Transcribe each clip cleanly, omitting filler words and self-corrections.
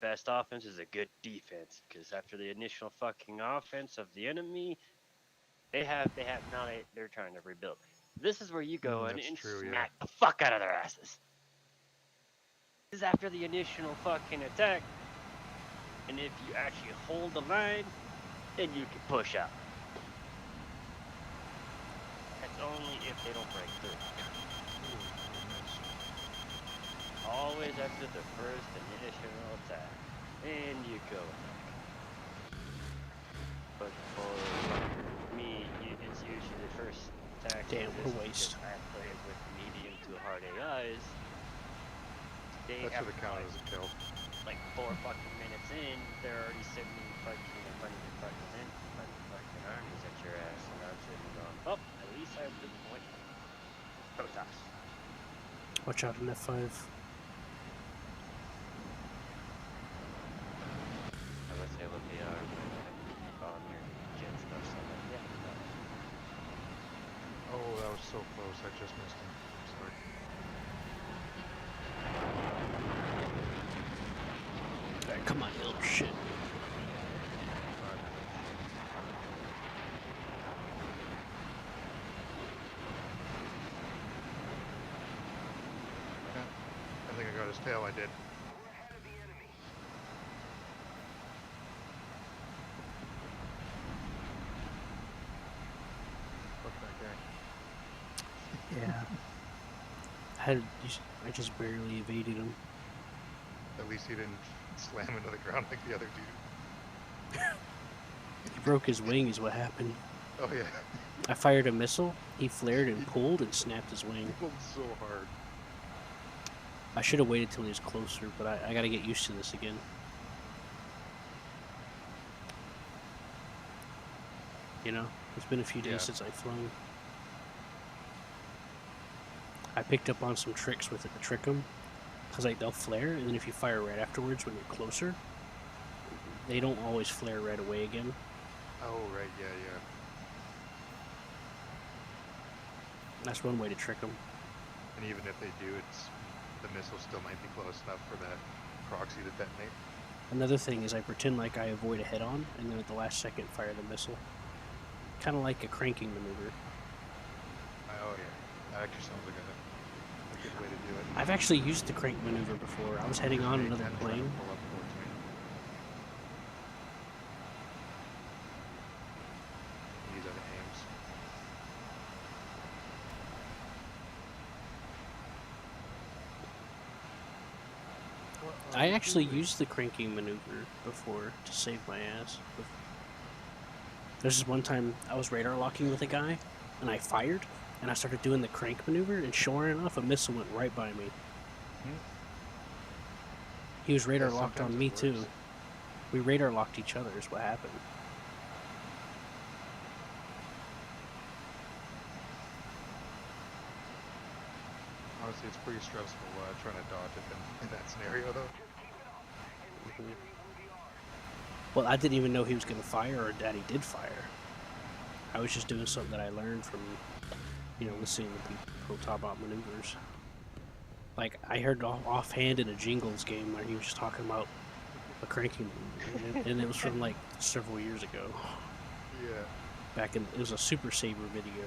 best offense is a good defense. Because after the initial fucking offense of the enemy, they're trying to rebuild. This is where you go in That's and true, yeah. smack the fuck out of their asses. This is after the initial fucking attack, and if you actually hold the line, then you can push out. That's only if they don't break through. Always after the first initial attack, and you go attack. But for me, it's usually the first attack. Damn, This what a is waste. because I play with medium to hard AIs. They That should after have counted as a kill. like 4 fucking minutes in, they're already sending fucking a bunch of fucking armies at your ass, and I'm sitting going, oh, at least I have the point. Protoss. Watch out in F5. I would say what they are, on your jet stuff, so I'm like, yeah, no. Oh, that was so close. I just missed him. Sorry. Alright, come on, you little shit. I think I got his tail. I did. Fuck that guy. Yeah. I just barely evaded him. At least he didn't slam into the ground like the other dude. He broke his wing is what happened. Oh yeah. I fired a missile, he flared and pulled and snapped his wing. He pulled so hard. I should have waited till he was closer, but I gotta get used to this again. You know, it's been a few days since I've flown. I picked up on some tricks with it to trick them. Because like, they'll flare, and then if you fire right afterwards when you're closer, they don't always flare right away again. Oh, right, yeah, yeah. That's one way to trick them. And even if they do, the missile still might be close enough for that proxy to detonate. Another thing is I pretend like I avoid a head-on, and then at the last second fire the missile. Kind of like a cranking maneuver. Oh yeah, that actually sounds like a good way to do it. I've actually used the crank maneuver before. I was heading on another plane. Pull up towards me. He's out of aims. I actually used the cranking maneuver before to save my ass. There's this one time I was radar locking with a guy, and I fired, and I started doing the crank maneuver, and sure enough, a missile went right by me. He was radar locked on me too. We radar locked each other is what happened. Honestly, it's pretty stressful trying to dodge it in that scenario, though. Well, I didn't even know he was going to fire or that he did fire. I was just doing something that I learned from, listening to people talk about maneuvers. Like, I heard offhand in a Jingles game where he was just talking about a cranking maneuver, and it was from, like, several years ago. Yeah. It was a Super Saber video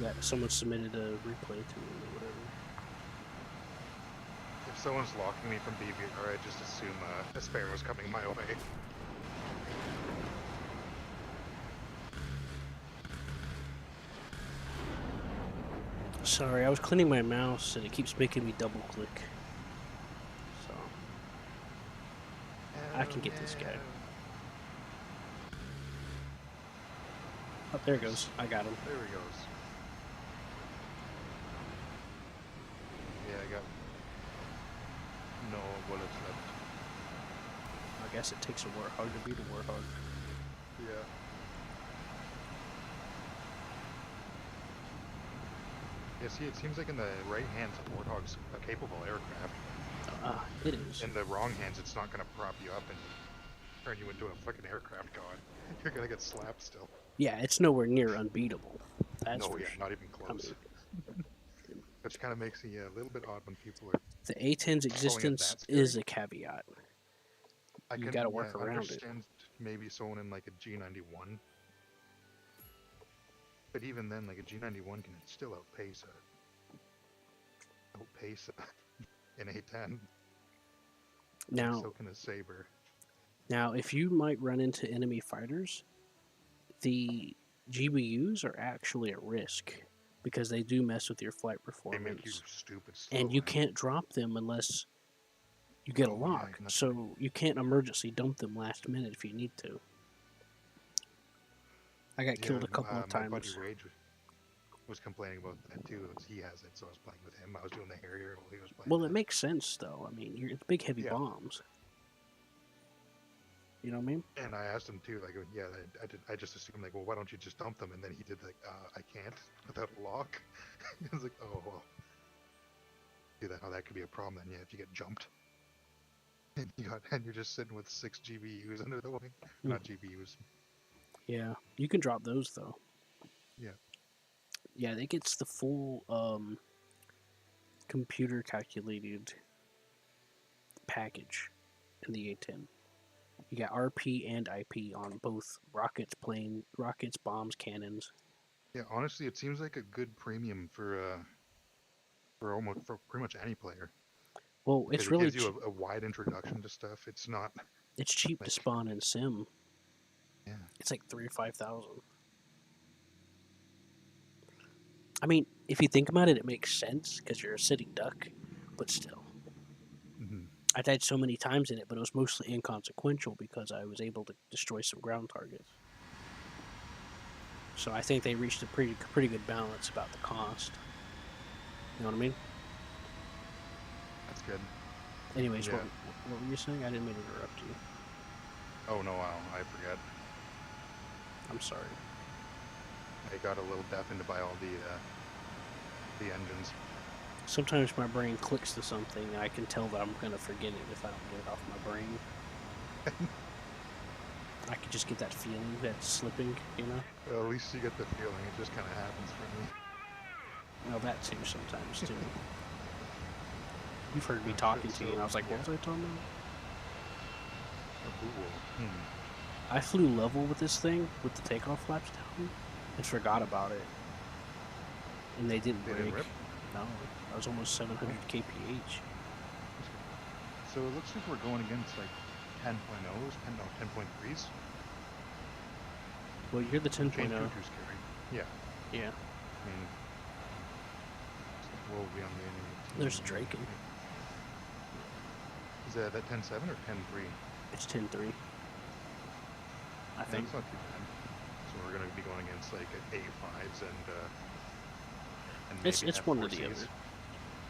that someone submitted a replay to or whatever. If someone's locking me from BVR, I just assume a sparrow's coming my way. Sorry, I was cleaning my mouse and it keeps making me double click. So I can get this guy. Oh, there it goes. I got him. There he goes. Yeah, I got no bullets left. I guess it takes a warthog to beat a warthog. Yeah. Yeah, see, it seems like in the right hands, the Warthog's a capable aircraft. It is. In the wrong hands, it's not going to prop you up and turn you into a fucking aircraft god. You're going to get slapped still. Yeah, it's nowhere near unbeatable. That's no, for yeah, sure. not even close. I mean, which kind of makes it a little bit odd when people are The A10's calling it existence that is scary. a caveat. I You can got to work around it. understand maybe someone in like a G91, but even then, like a G91 can still outpace an A10. Now, So can a Saber. now, if you might run into enemy fighters, the GBUs are actually at risk because they do mess with your flight They make you performance, stupid slow. and you can't drop them unless you get a Oh, yeah, lock. that's So you can't emergency dump them last minute if you need to. I got killed a couple of my buddy times. Rage was complaining about that too. He has it, so I was playing with him. I was doing the Harrier while he was playing. Well, with it makes sense though. I mean, it's big, heavy Yeah. bombs. You know what I mean? And I asked him too, like, yeah, I just assumed, like, well, why don't you just dump them? And then he did, like, I can't without a lock. I was like, oh, well, see that how that could be a problem then, yeah, if you get jumped. And you're just sitting with 6 GBUs under the wing. Not GBUs. Yeah, you can drop those though. Yeah. Yeah, it gets the full computer calculated package in the A10. You got RP and IP on both rockets, bombs, cannons. Yeah, honestly, it seems like a good premium for pretty much any player. Well, Because it's it really gives you a wide introduction to stuff. It's not it's cheap to like, spawn in sim. yeah. It's like 3,000 or 5,000. I mean, if you think about it, it makes sense because you're a sitting duck, but still. Mm-hmm. I died so many times in it, but it was mostly inconsequential because I was able to destroy some ground targets. So I think they reached a pretty good balance about the cost. You know what I mean? That's good. Anyways, Yeah. what were you saying? I didn't mean to interrupt you. Oh, no, I forget. I'm sorry. I got a little deafened by all the engines. Sometimes my brain clicks to something and I can tell that I'm going to forget it if I don't get it off my brain. I could just get that feeling that it's slipping, you know? Well, at least you get the feeling. It just kind of happens for me. Well, that too, sometimes too. You've heard me talking to you and I was like, what was I talking about? I flew level with this thing, with the takeoff flaps down, and forgot about it. And they didn't break. Didn't rip? No, I was almost 700 kph. So it looks like we're going against like 10.0s, 10.3s. Well, you're the 10.0. Chain Tutu's carry. Yeah. Yeah. I mean, we'll be on the enemy. There's a Draken. Is that 10.7 or 10.3? It's 10.3. I think. That's not too bad. So we're going to be going against like A5s and maybe It's one or the F4Cs. other.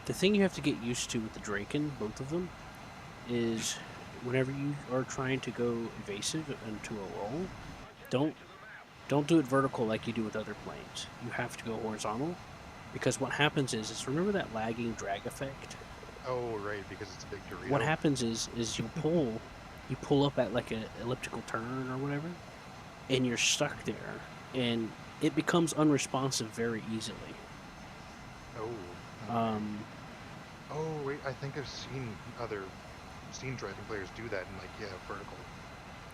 The thing you have to get used to with the Draken, both of them, is whenever you are trying to go evasive into a roll, don't do it vertical like you do with other planes. You have to go horizontal, because what happens is remember that lagging drag effect? Oh, right, because it's a big Dorito. What happens is you pull up at like an elliptical turn or whatever, and you're stuck there, and it becomes unresponsive very easily. Oh. Oh, wait, I think I've seen driving players do that in, like, vertical.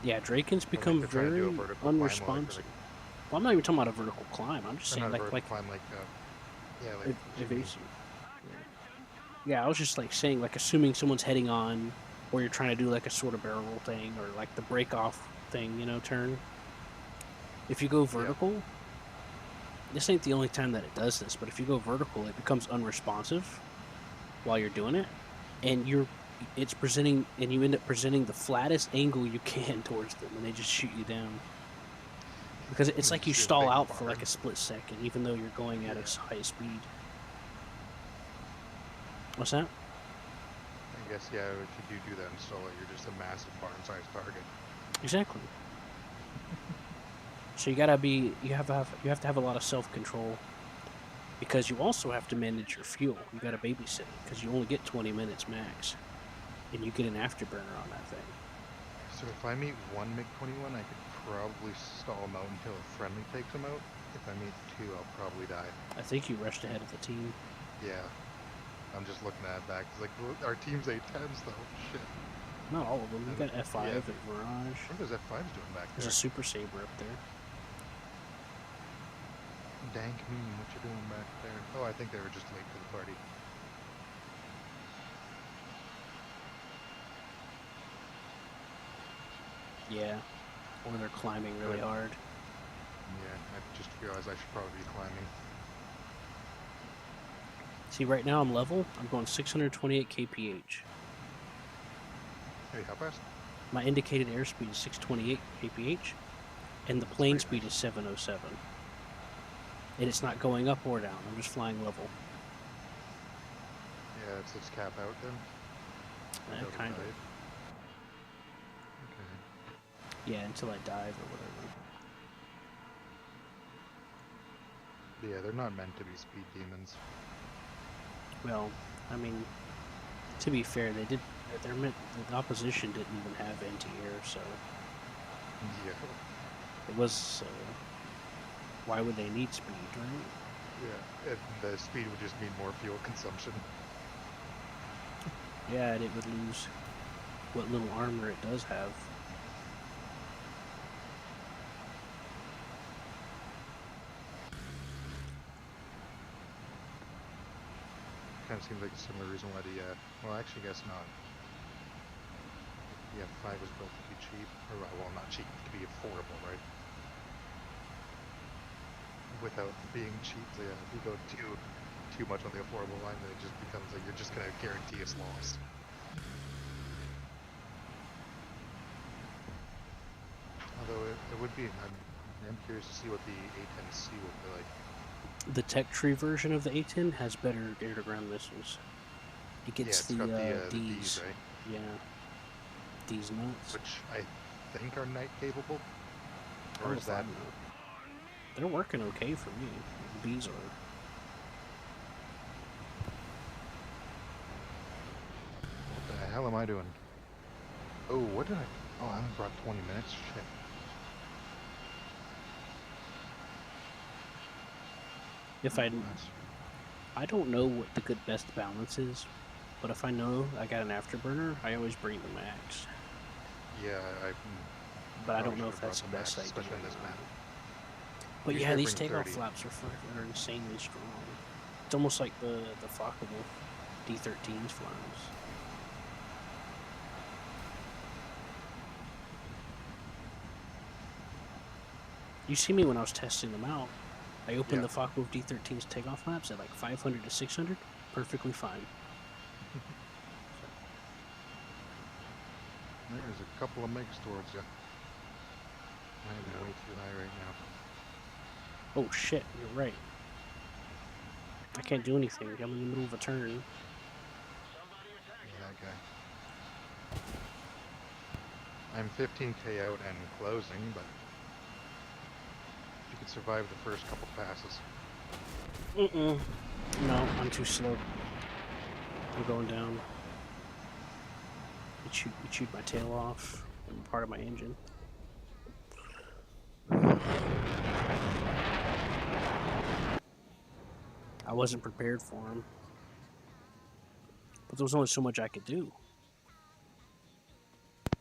Yeah, Drakens become they're trying to do a very vertical climb, unresponsive. Well, I'm not even talking about a vertical climb. I'm just Or saying, not a like, vertical climb, like evasive. Yeah, I was just like saying, like, assuming someone's heading on, or you're trying to do like a sort of barrel roll thing, or like the break off thing, you know, turn. If you go vertical, this ain't the only time that it does this, but if you go vertical, it becomes unresponsive while you're doing it, and it's presenting, and you end up presenting the flattest angle you can towards them, and they just shoot you down. Because it's like you stall out for like a split second, even though you're going at its high speed. What's that? I guess, yeah, if you do that in solo, you're just a massive barn-sized target. Exactly. So you have to have a lot of self-control, because you also have to manage your fuel. You got to babysit it, because you only get 20 minutes max, and you get an afterburner on that thing. So if I meet one MiG-21, I could probably stall him out until a friendly takes him out. If I meet two, I'll probably die. I think you rushed ahead of the team. Yeah. I'm just looking at it back. It's like, well, our team's 810s though. Shit. Not all of them. You got F5 Yeah. and Mirage. What is F5's doing back There's there? a Super Saber up there. Dank meme, what you doing back there? Oh, I think they were just late for the party. Yeah. Or they're climbing really Good. hard. Yeah, I just realized I should probably be climbing. See, right now I'm level. I'm going 628 kph. Hey, how fast? My indicated airspeed is 628 kph, and the plane pretty speed nice. is 707. And it's not going up or down. I'm just flying level. Yeah, it's cap out then? Without a Kind of. dive? Okay. Yeah, until I dive or whatever. Yeah, they're not meant to be speed demons. Well, I mean, to be fair, they did. They're meant. The opposition didn't even have anti-air, so Yeah. it was. Why would they need speed, right? Yeah, and the speed would just mean more fuel consumption. Yeah, and it would lose what little armor it does have. Kind of seems like a similar reason why the, well, actually, I guess not. The F5 was built to be cheap, or well, not cheap, to be affordable, right? Without being cheap, yeah, if you go too much on the affordable line, then it just becomes like you're just gonna guarantee us loss. Although it would be, I'm curious to see what the A10C will be like. The tech tree version of the A10 has better air-to-ground missiles. It Yeah, gets it's got the D's. D's, right? Yeah. D's nuts. Which I think are night capable. Or Oh, is that? They're working okay for me. The B's are. What the hell am I doing? Oh, what did I? Oh, I only brought 20 minutes. Shit. If I don't know what the good best balance is, but if I know I got an afterburner, I always bring the max. Yeah, But I don't probably know should've if that's brought the the best max, idea. especially in this map. But Usually yeah, I these bring takeoff 30. flaps are insanely strong. It's almost like the fuckable D13's flaps. You see me when I was testing them out. I opened Yeah. the Focke-Wulf D13's takeoff flaps at like 500 to 600, perfectly fine. There's a couple of megas towards you. I am way too high right now. Oh shit, you're right. I can't do anything. I'm in the middle of a turn. Yeah, that guy. I'm 15k out and closing, but if you could survive the first couple passes. No, I'm too slow. I'm going down. It chewed my tail off and part of my engine. I wasn't prepared for him. But there was only so much I could do.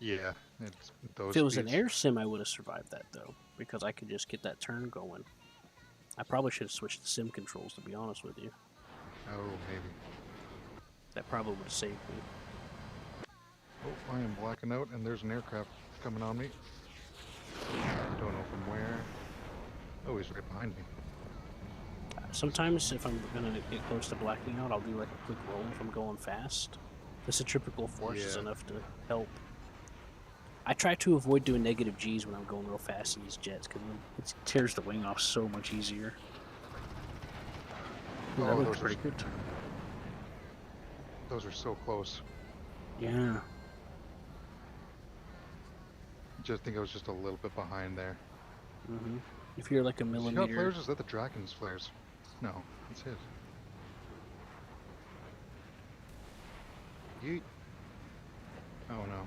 Yeah, it's those. If it was an speeds. air sim, I would have survived that though, because I could just get that turn going. I probably should have switched to sim controls, to be honest with you. Oh, maybe. That probably would have saved me. Oh, I am blacking out, and there's an aircraft coming on me. Don't know from where. Oh, he's right behind me. Sometimes, if I'm gonna get close to blacking out, I'll do like a quick roll if I'm going fast. The centripetal force is Yeah. enough to help. I try to avoid doing negative G's when I'm going real fast in these jets, because it tears the wing off so much easier. Ooh, that Oh, looked those pretty are good. those are so close. Yeah. Just think I was just a little bit behind there. If you're like a Is he got millimeter... flares? Is that the Dragon's flares? No, it's his. Yeet. Oh no.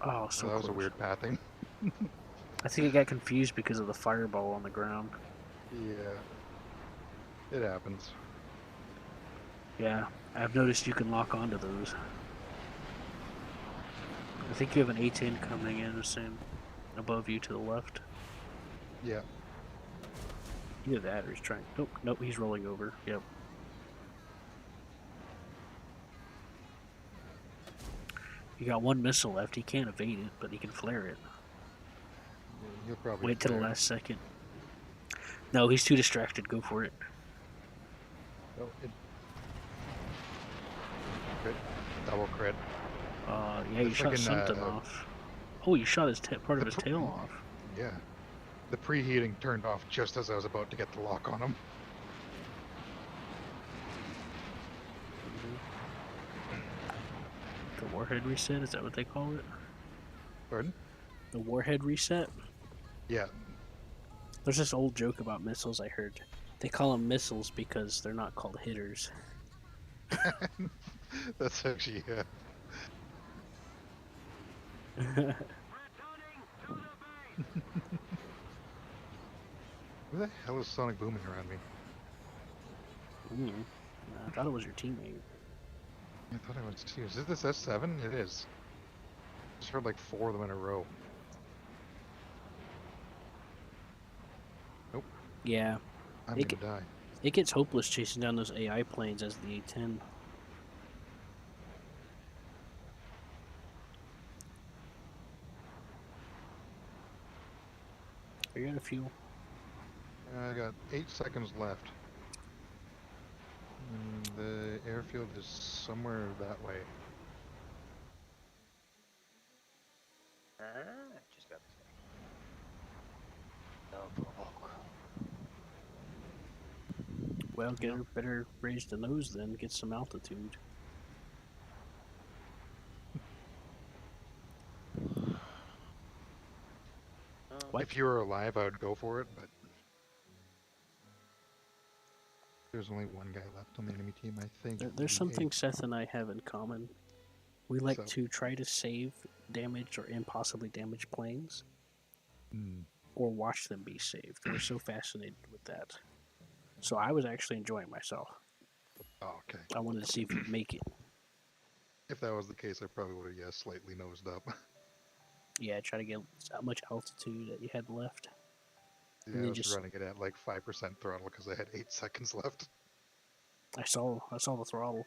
Oh, so Well, that was a close. weird pathing. I think I got confused because of the fireball on the ground. Yeah. It happens. Yeah, I've noticed you can lock onto those. I think you have an A10 coming in the same above you to the left. Yeah. Either that or he's trying. Nope, nope, he's rolling over. Yep. You got one missile left. He can't evade it, but he can flare it. He'll probably Wait till the flare. last second. No, he's too distracted. Go for it. Oh, crit. Double crit. Yeah, you The shot frickin', something off. Oh, you shot his part of his tail off. Yeah. The preheating turned off just as I was about to get the lock on him. The warhead reset, is that what they call it? Pardon? The warhead reset? Yeah. There's this old joke about missiles I heard. They call them missiles because they're not called hitters. That's actually, yeah. Who the hell is Sonic booming around me? I thought it was your teammate. I thought I was too. Is this S7? It is. Just heard like 4 of them in a row. Nope. Yeah. I'm gonna die. It gets hopeless chasing down those AI planes as the A10. Are you out of fuel? I got 8 seconds left. The airfield is somewhere that way. Just got this guy. No provoke. Well, better raise the nose then, get some altitude. What? If you were alive, I would go for it, but there's only one guy left on the enemy team, I think. There's something Seth and I have in common. We like to try to save damaged or impossibly damaged planes, or watch them be saved. We're so fascinated with that. So I was actually enjoying myself. Oh, okay. I wanted to see if you'd make it. If that was the case, I probably would have, slightly nosed up. Yeah, try to get how much altitude that you had left. Yeah, I was running it at like 5% throttle because I had 8 seconds left. I saw the throttle.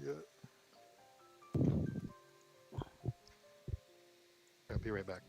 Yeah. I'll be right back.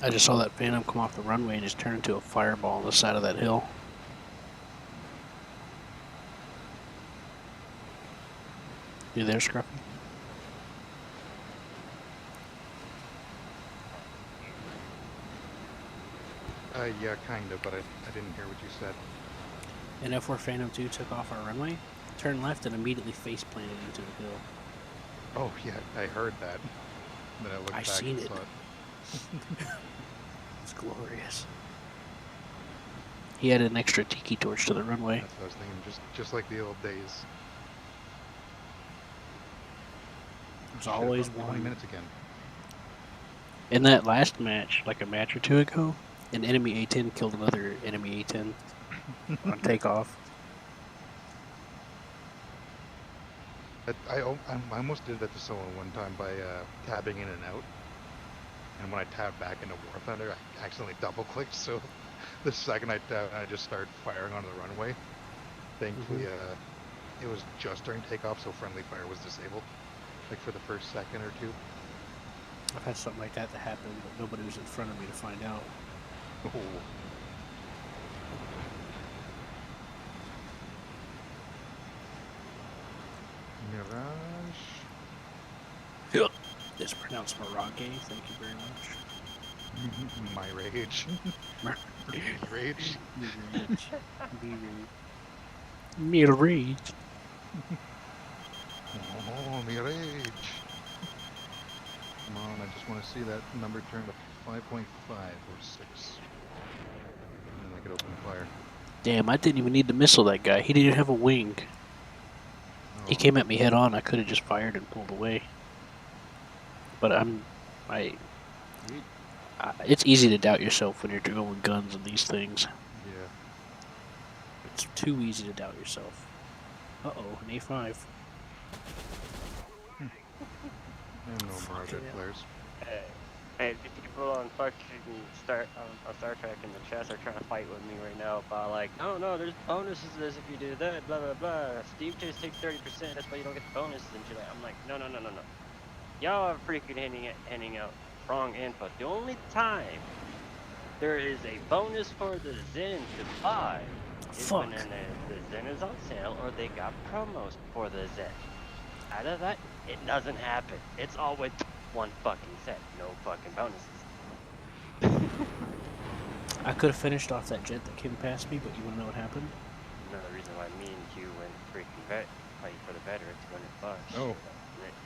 I just saw that Phantom come off the runway and just turn into a fireball on the side of that hill. You there, Scruffy? Yeah, kind of, but I didn't hear what you said. An F4 Phantom 2 took off our runway, turned left, and immediately face planted into a hill. Oh, yeah, I heard that. Then I looked I back seen and it. saw it. It's glorious. He had an extra tiki torch to the runway. That's what I was thinking, just like the old days. There's Shit, always about 20 one. minutes again. In that last match, like a match or two ago, an enemy A-10 killed another enemy A-10 on takeoff. I almost did that to someone one time by tabbing in and out. And when I tabbed back into War Thunder, I accidentally double clicked. So the second I tabbed, I just started firing onto the runway. Thankfully, it was just during takeoff, so friendly fire was disabled, like for the first second or two. I've had something like that happen, but nobody was in front of me to find out. Oh. Mirage. It's pronounced Mirage. Thank you very much. My rage. Rage. Mirage. Oh, my rage. Come on, I just want to see that number turn to 5.5 or 6. And then I could open fire. Damn, I didn't even need to missile that guy. He didn't even have a wing. Oh. He came at me head on. I could have just fired and pulled away. But it's easy to doubt yourself when you're going with guns and these things. Yeah. It's too easy to doubt yourself. Uh-oh, an A5. And no Mirage Fucking hell. flares. Hey, people on fucking on Star Trek in the chest are trying to fight with me right now about like, no, there's bonuses to this if you do that, blah blah blah. Steve Chase takes 30%, that's why you don't get the bonuses and shit. I'm like, no. Y'all are freaking handing out wrong info. The only time there is a bonus for the Zen to buy is Fuck. when the Zen is on sale or they got promos for the Zen. Out of that, it doesn't happen. It's always one fucking set, no fucking bonuses. I could have finished off that jet that came past me, but you want to know what happened? Another reason why me and Q went freaking fight for the veterans, $200. Oh.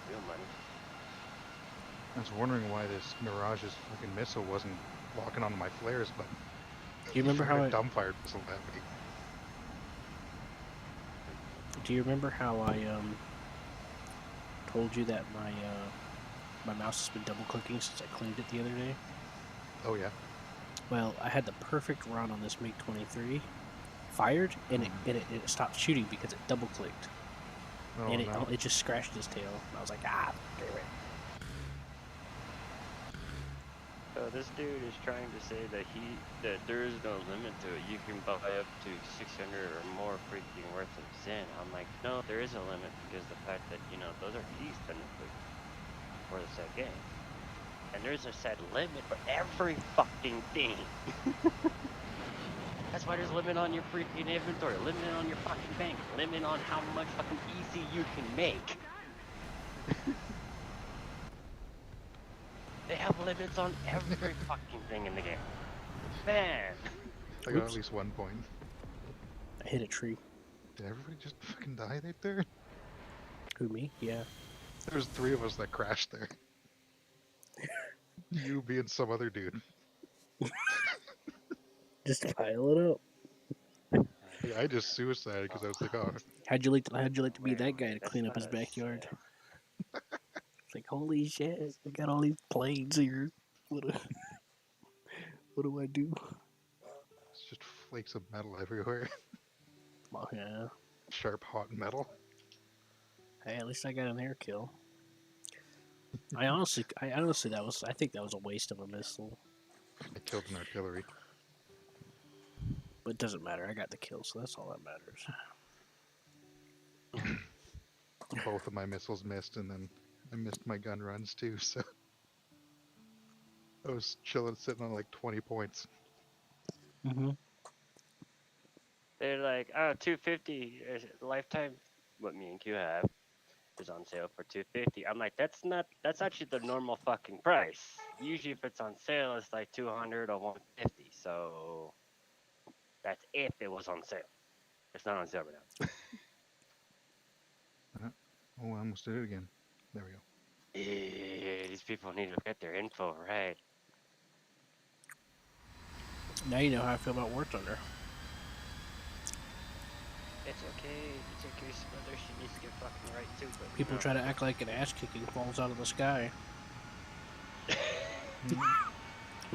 Real money. I was wondering why this Mirage's fucking missile wasn't locking onto my flares, but Do you remember how I dumbfired missile that way. Do you remember how I told you that my mouse has been double clicking since I cleaned it the other day? Oh yeah. Well, I had the perfect run on this MiG-23, fired, and it stopped shooting because it double clicked, Oh, and no. it just scratched his tail. And I was like, damn it. So this dude is trying to say that there is no limit to it. You can buy up to 600 or more freaking worth of Zen. I'm like, no, there is a limit because the fact that those are keys technically for the set game, and there's a set limit for every fucking thing. That's why there's a limit on your freaking inventory, limit on your fucking bank, limit on how much fucking easy you can make. They have limits on every fucking thing in the game. Man. I got at least 1 point. I hit a tree. Did everybody just fucking die right there? Who, me? Yeah. There's 3 of us that crashed there. You being some other dude. Just pile it up. I just suicided because I was like, oh. How'd you like to be that guy to That's clean up his not backyard? It's like, holy shit, I got all these planes here. What do I do? It's just flakes of metal everywhere. Oh, yeah. Sharp, hot metal. Hey, at least I got an air kill. I honestly, I think that was a waste of a missile. I killed an artillery. But it doesn't matter. I got the kill, so that's all that matters. Both of my missiles missed, and then I missed my gun runs too, so I was chilling, sitting on like 20 points. Mm-hmm. They're like, oh, 250 lifetime. What me and Q have is on sale for 250. I'm like, that's actually the normal fucking price. Usually, if it's on sale, it's like 200 or 150. So that's if it was on sale. It's not on sale right now. Oh, I almost did it again. There we go. These people need to get their info right. Now you know how I feel about War Thunder. It's okay. It's okay. Some other shit needs to get fucking right too. But People try to act like an ass kicking falls out of the sky. Oh,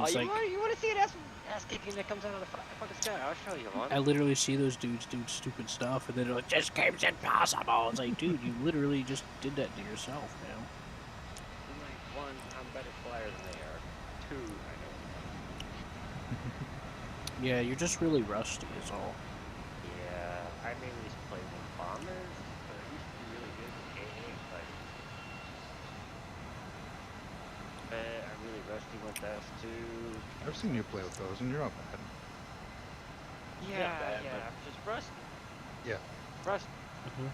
It's you like want to see an ass kicking that comes out of the fucking sky? I'll show you one. I literally see those dudes do stupid stuff, and then they're like, "This game's impossible." It's like, dude, you literally just did that to yourself, man. I'm like, one, I'm a better flyer than they are. Two, I know. Yeah, you're just really rusty, is all. Yeah, I mainly just play with bombers, but I used to be really good with AA, but I'm really rusty with those too. I've seen you play with those, and you're not bad. Yeah, bad, yeah, but- I'm just rusty. Yeah. Rusty. Mhm.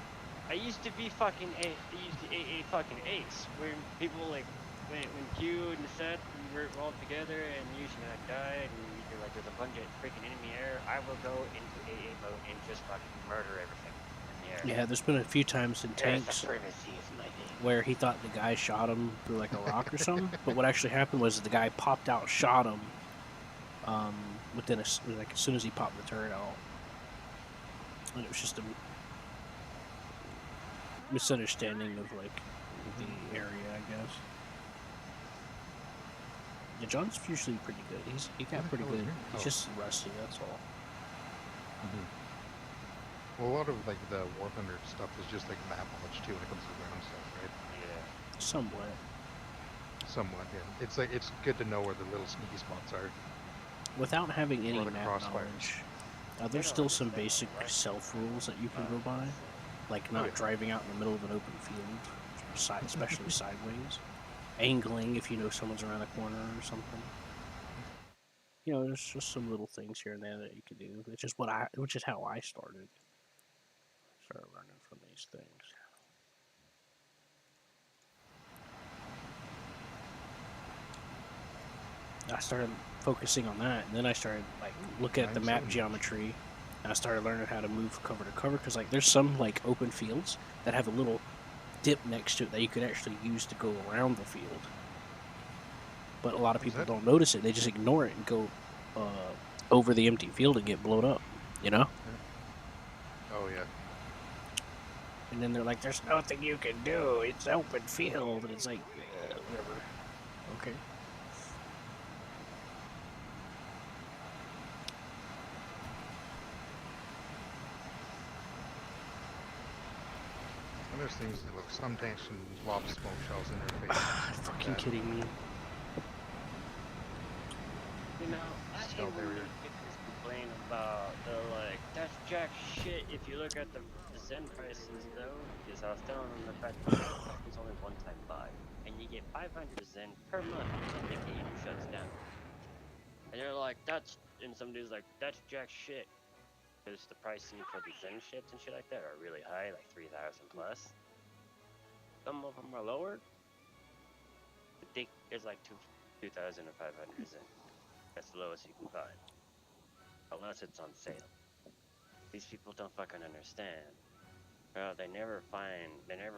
I used to be fucking A. I used to AA fucking ace. When people like, when Q and the set we were all together and usually I died and you're like there's a bunch of freaking enemy air, I will go into AA mode and just fucking murder everything in the air. Yeah, there's been a few times in Yes, tanks supremacy is my thing. where he thought the guy shot him through like a rock or something, but what actually happened was the guy popped out, shot him. Within like as soon as he popped the turret out, and it was just a misunderstanding of like the area, I guess. Yeah, John's usually pretty good. He got pretty hell is good. here? He's Oh. just rusty. That's all. Well, a lot of like the War Thunder stuff is just like map knowledge too when it comes to ground stuff, right? Yeah. Somewhat. Somewhat, yeah. It's like it's good to know where the little sneaky spots are. Without having any Or the map crossfires. knowledge, They there's don't still some understand basic that, right? self rules that you can go by, like not yeah. driving out in the middle of an open field, especially sideways, angling if you know someone's around the corner or something. You know, there's just some little things here and there that you can do, which is how I started learning from these things. I started focusing on that, and then I started like looking at the map 970. geometry, and I started learning how to move cover to cover because like there's some like open fields that have a little dip next to it that you could actually use to go around the field. But a lot of What's people that? don't notice it; they just ignore it and go over the empty field and get blown up. You know? Oh yeah. And then they're like, "There's nothing you can do. It's open field," and it's like, whatever. Okay. And there's things that look some tanks can lob smoke shells in their face. Fucking Yeah. kidding me. You know, I hate Cell when barrier. people complain about the like, that's jack shit if you look at the Zen prices though, because I was telling them the fact that it's only one time buy, and you get 500 Zen per month until the game shuts down. And they're like, and some dude's like, that's jack shit. Because the pricing for the Zen ships and shit like that are really high, like 3,000 plus. Some of them are lower. I think there's like 2,500 Zen. That's the lowest you can find. Unless it's on sale. These people don't fucking understand. They never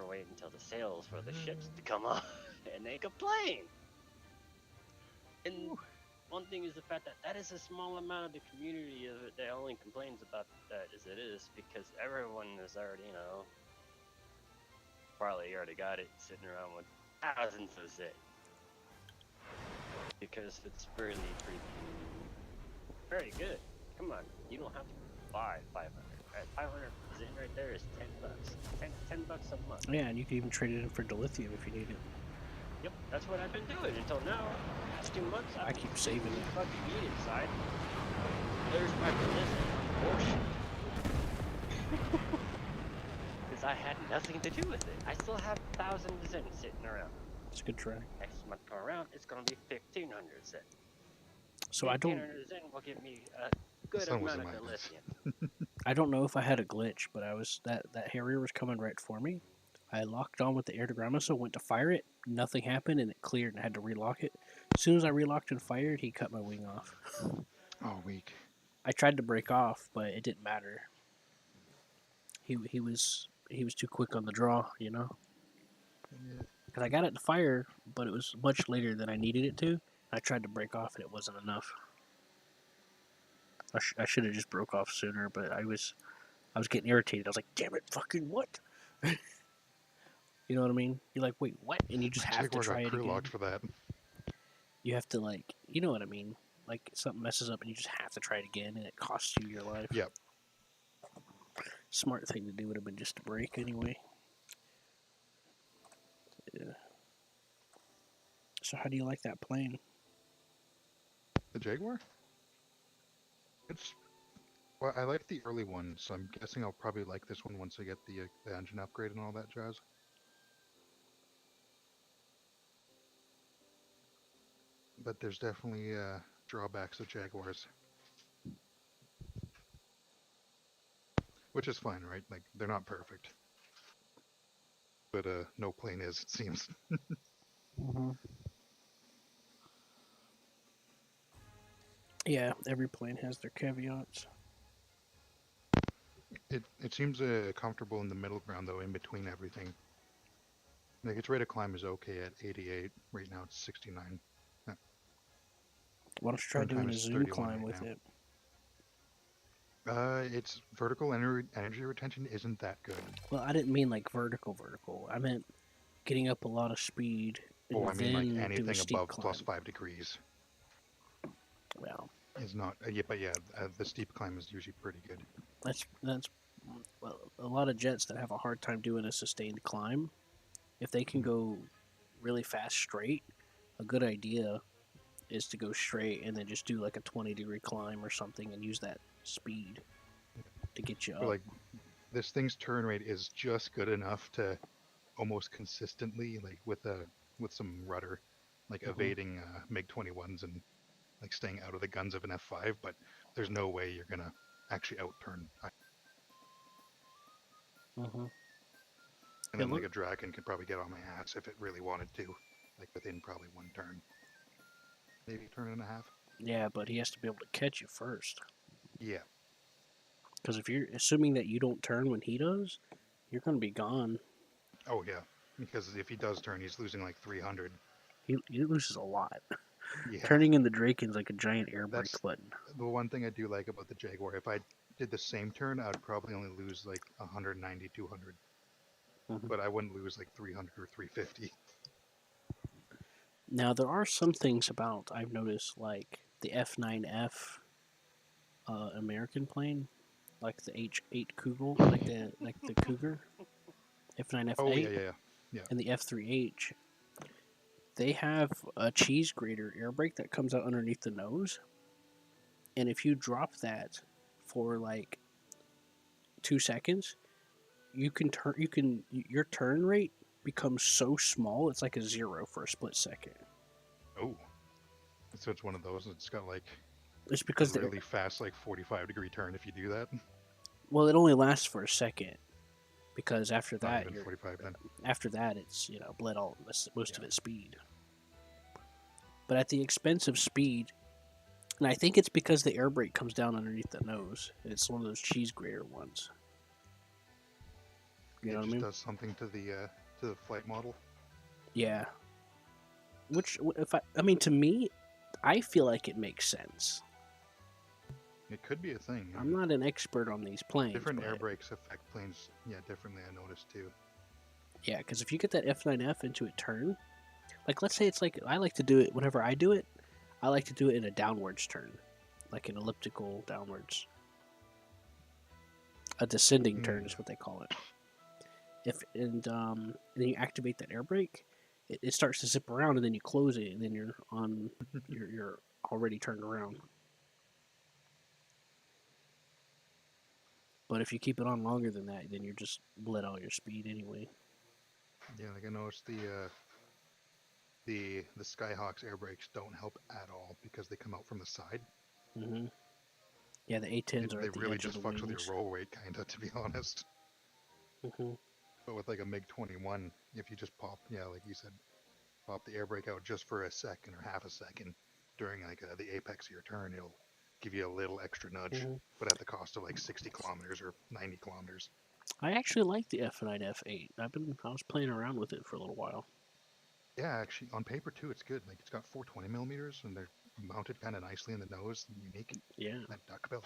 wait until the sales for the ships to come on, and they complain. And one thing is the fact that that is a small amount of the community of it that only complains about that as it is, because everyone is already, probably already got it sitting around with thousands of it. Because it's really very good. Come on, you don't have to buy 500. Right? 500 Zen right there is $10. $10 a month. Yeah, and you can even trade it in for dilithium if you need it. Yep, that's what I've been doing until now. Last 2 months, I keep saving it. fucking meat inside. There's my dilithium portion. Because I had nothing to do with it. I still have 1,000 Zen sitting around. It's a good try. Next month come around, it's gonna be 1,500 Zen. So I don't 1,500 Zen will give me a good sun amount wasn't of my best. dilithium. know if I had a glitch, but I was that Harrier was coming right for me. I locked on with the air to ground missile, went to fire it, nothing happened, and it cleared, and I had to relock it. As soon as I relocked and fired, he cut my wing off. Oh, weak. I tried to break off, but it didn't matter. He was too quick on the draw, you know. Yeah. Because I got it to fire, but it was much later than I needed it to. I tried to break off, and it wasn't enough. I should have just broke off sooner, but I was getting irritated. I was like, "Damn it, fucking what?" You know what I mean? You're like, "Wait, what?" And you just My have to Jaguar try got it crew again. locked for that. You have to like, you know what I mean? Like something messes up, and you just have to try it again, and it costs you your life. Yep. Smart thing to do would have been just to break anyway. Yeah. So how do you like that plane? The Jaguar? It's well, I like the early one, so I'm guessing I'll probably like this one once I get the engine upgrade and all that jazz. But there's definitely drawbacks of Jaguars, which is fine, right? Like they're not perfect, but no plane is, it seems. Mm-hmm. Yeah, every plane has their caveats. It seems comfortable in the middle ground though, in between everything. Like its rate of climb is okay at 88. Right now it's 69. Why don't you try Turn time doing a is zoom 31 climb right with now. it? Its vertical energy retention isn't that good. Well, I didn't mean like vertical. I meant getting up a lot of speed Oh, and I mean like then do a anything steep above plus climb. 5 degrees Well, is not. But yeah, the steep climb is usually pretty good. that's well, a lot of jets that have a hard time doing a sustained climb. If they can Mhm. go really fast straight, a good idea is to go straight and then just do like a 20-degree climb or something and use that speed to get you But up. like this thing's turn rate is just good enough to almost consistently, like with some rudder, like Hmm. evading MiG 21s and like staying out of the guns of an F5. But there's no way you're gonna actually outturn. Hmm. And Yeah, then like look. a Draken could probably get on my ass if it really wanted to, like within probably one turn, maybe a turn and a half. Yeah, but he has to be able to catch you first. Yeah. Because if you're assuming that you don't turn when he does, you're going to be gone. Oh yeah. Because if he does turn, he's losing like 300. He loses a lot. Yeah. Turning in the Draken's like a giant air brake That's button. the one thing I do like about the Jaguar. If I did the same turn, I would probably only lose like 190, 200. Hmm. But I wouldn't lose like 300 or 350. Now there are some things about I've noticed, like the F9F American plane, like the H8 Cougar, like the Cougar, Oh yeah, F9F8, yeah, yeah. Yeah. and the F3H. They have a cheese grater air brake that comes out underneath the nose, and if you drop that for like 2 seconds, your turn rate becomes so small it's like a zero for a split second. Oh, so it's one of those. It's got like It's a because really fast, like 45-degree turn if you do that. well, it only lasts for a second because Not even 45 then. after that it's bled all most of Yeah. its speed. But at the expense of speed, and I think it's because the air brake comes down underneath the nose. It's one of those cheese grater ones. You know It what I just mean? does something to the flight model. Yeah. Which if I mean to me, I feel like it makes sense. It could be a thing. I'm not an expert on these planes, Different air but brakes affect planes, yeah, differently. I noticed too. yeah, because if you get that F9F into a turn, like let's say it's like I like to do it whenever I do it, I like to do it in a downwards turn, like an elliptical downwards. A descending turn is Mm, what they call it. And then you activate that air brake, it starts to zip around, and then you close it, and then you're on, you're already turned around. But if you keep it on longer than that, then you're just bled all your speed anyway. yeah, like I noticed the Skyhawk's air brakes don't help at all because they come out from the side. Hmm. Yeah, the A10s are They at the really edge of the just fucks with your wings. roll rate, kinda, to be honest. Hmm. But with like a MiG 21, if you just pop, yeah, like you said, pop the air brake out just for a second or half a second during like the apex of your turn, give you a little extra nudge, Mhm. but at the cost of like 60 kilometers or 90 kilometers. I actually like the F9 F8. I was playing around with it for a little while. Yeah, actually, on paper too, it's good. Like it's got 420 millimeters, and they're mounted kind of nicely in the nose, unique. Yeah. That duckbill.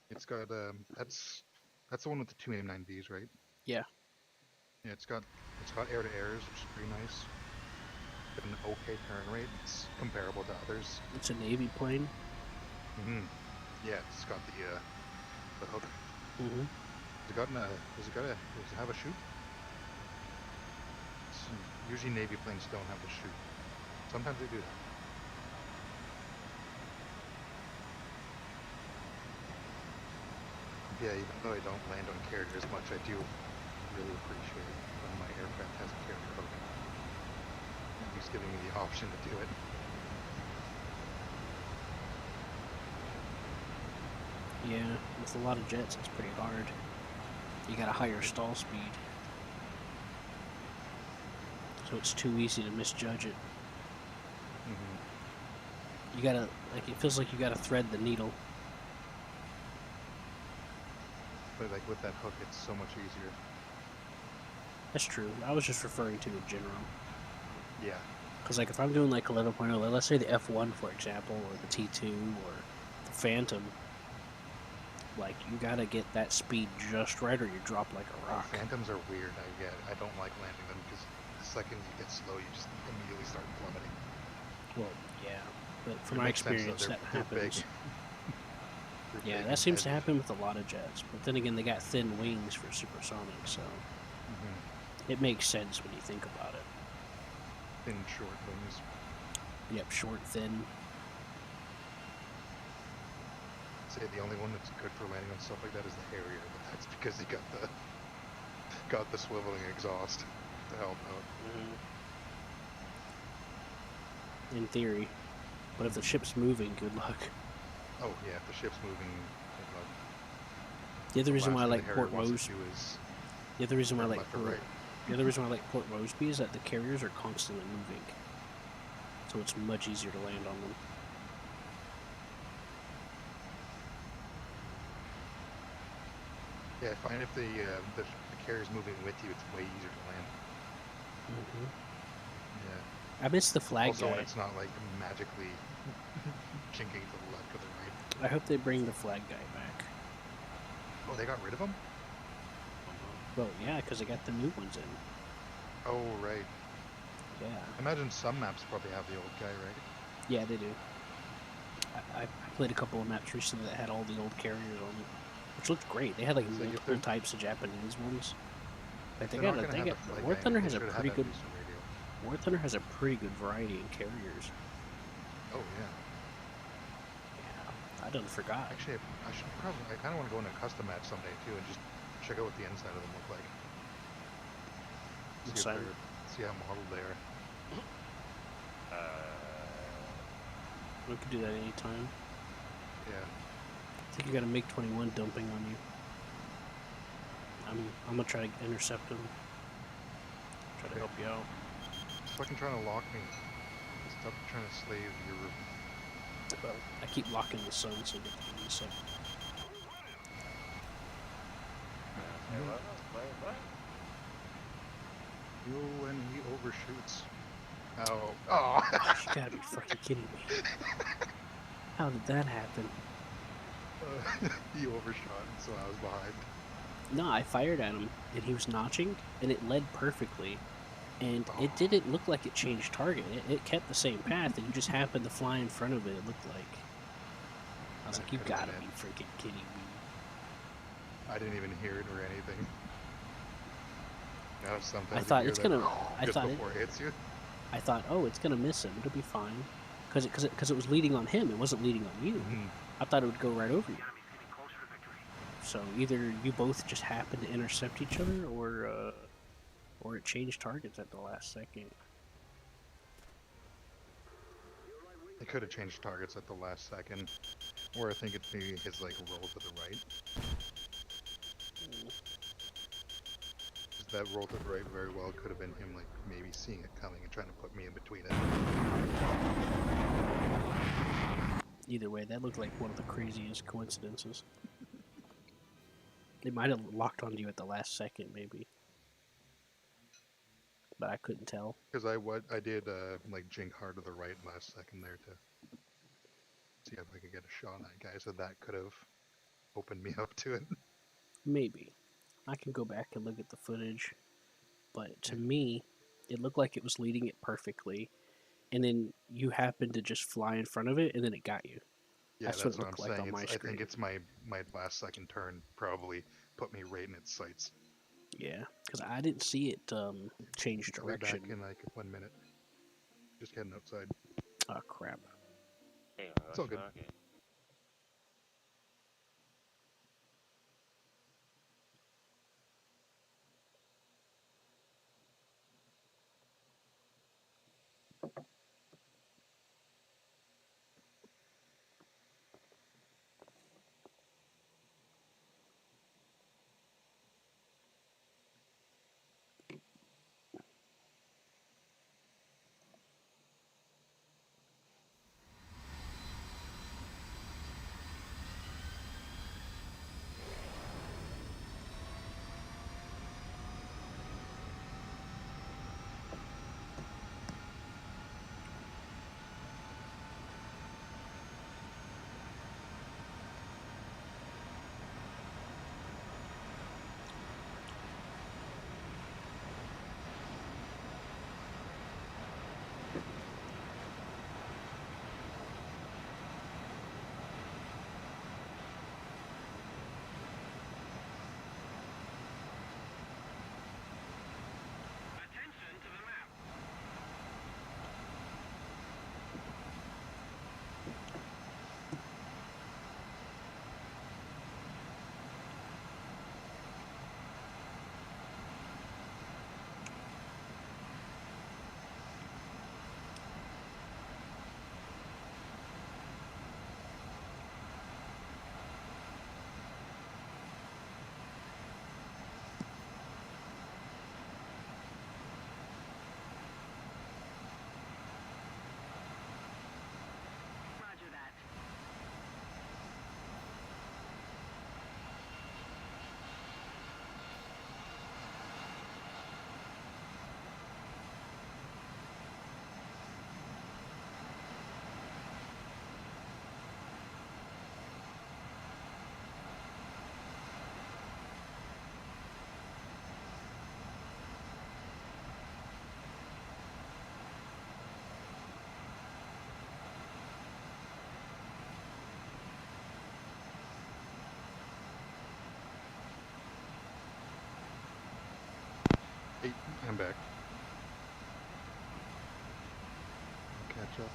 It's got that's the one with the two AIM-9Bs, right? Yeah. Yeah, it's got air to airs, which is pretty nice. Got an okay turn rate. It's comparable to others. It's a Navy plane. Yeah, it's got the hook. Mm-hmm. Does it have a chute? Usually Navy planes don't have the chute. Sometimes they do that. Yeah, even though I don't land on carriers much, I do really appreciate when my aircraft has a carrier hook. At least giving me the option to do it. Yeah, with a lot of jets, it's pretty hard. You got a higher stall speed. So it's too easy to misjudge it. You gotta, like, it feels like you gotta thread the needle. But like with that hook, it's so much easier. That's true. I was just referring to in general. Yeah. Because, like, if I'm doing, like, 11.0, let's say the F1, for example, or the T2, or the Phantom, like, you gotta get that speed just right or you drop like a rock. Phantoms are weird. I don't like landing them because the second you get slow, you just immediately start plummeting. Well, yeah. But from my experience, that happens. Yeah, that seems to happen with a lot of jets. But then again, they got thin wings for supersonic, so it makes sense when you think about it. Thin, short wings. Yep, short, thin. Say the only one that's good for landing on stuff like that is the Harrier, but that's because he got the swiveling exhaust to help out. In theory. But if the ship's moving, good luck. Oh yeah, if the ship's moving, good luck. The other reason why I like Port Mosby. Mosby. The other reason why I like Port Mosby is that the carriers are constantly moving, so it's much easier to land on them. Yeah, I find if the carrier's moving with you, it's way easier to land. Yeah. I miss the flag also, guy. when it's not like magically chinking to the left or the right. I hope they bring the flag guy back. Oh, they got rid of him? Well, yeah, because they got the new ones in. Oh, right. Yeah. I imagine some maps probably have the old guy, right? Yeah, they do. I played a couple of maps recently that had all the old carriers on it, which looked great. They had like multiple types of Japanese ones. Like they got War Thunder has a pretty good variety in carriers. Oh yeah. Yeah, I done forgot. Actually, I kind of want to go into a custom match someday too, and just check out what the inside of them look like. See how modeled they are. We could do that anytime. Yeah. I think you got a MiG-21 dumping on you. I'm gonna try to intercept him. Try to help you out. It's fucking trying to lock me. Stop trying to slave your. Well, I keep locking the sun so they can intercept. When he overshoots. Oh. Oh. You gotta be fucking kidding me. How did that happen? He overshot, so I was behind. No, I fired at him, and he was notching, and it led perfectly. And it didn't look like it changed target. It kept the same path, and you just happened to fly in front of it, it looked like. I was like, you gotta be freaking kidding me. I didn't even hear it or anything. You know, sometimes I thought you it's hear gonna. that before it hits you. I thought, oh, it's gonna miss him. It'll be fine, because it was leading on him. It wasn't leading on you. I thought it would go right over you. So either you both just happened to intercept each other, or it changed targets at the last second. It could have changed targets at the last second, or I think it's maybe his like roll to the right. That roll to the right very well could have been him like maybe seeing it coming and trying to put me in between it. Either way, that looked like one of the craziest coincidences. It might have locked onto you at the last second, maybe, but I couldn't tell. Because I did like jink hard to the right last second there to see if I could get a shot on that guy. So that could have opened me up to it. Maybe. I can go back and look at the footage, but to me, it looked like it was leading it perfectly, and then you happened to just fly in front of it, and then it got you. Yeah, That's what that's it what I'm looked like saying. on my I think screen. it's my last second turn probably put me right in its sights. Yeah, because I didn't see it change I'll be back direction. in like 1 minute. Just heading outside. Oh, crap. Hey, It's all good. okay. Hey, I'm back. Catch up.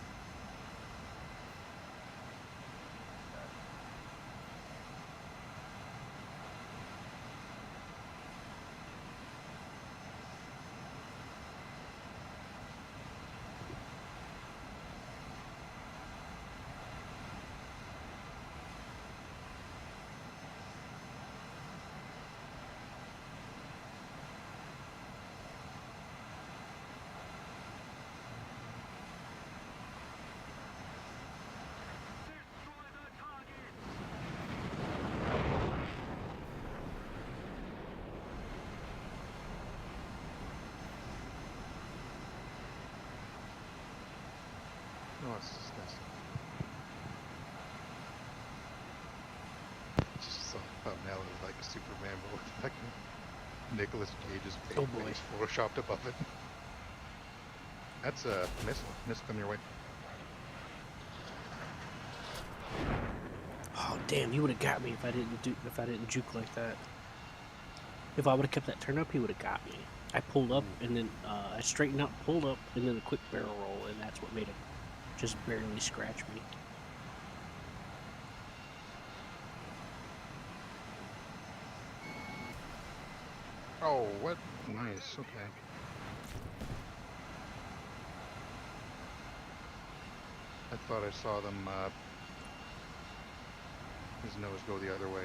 Oh, it's disgusting. Just saw thumbnail of like Superman, but with fucking Nicolas Cage's Oh, boy. face photoshopped above it. That's a missile. Missile coming your way. Oh, damn, he would have got me if I didn't juke like that. If I would have kept that turn up, he would have got me. I pulled up, and then I straightened up, pulled up, and then a quick barrel roll, and that's what made him just barely scratch me. Oh, what? Nice. Okay. I thought I saw them. His nose go the other way.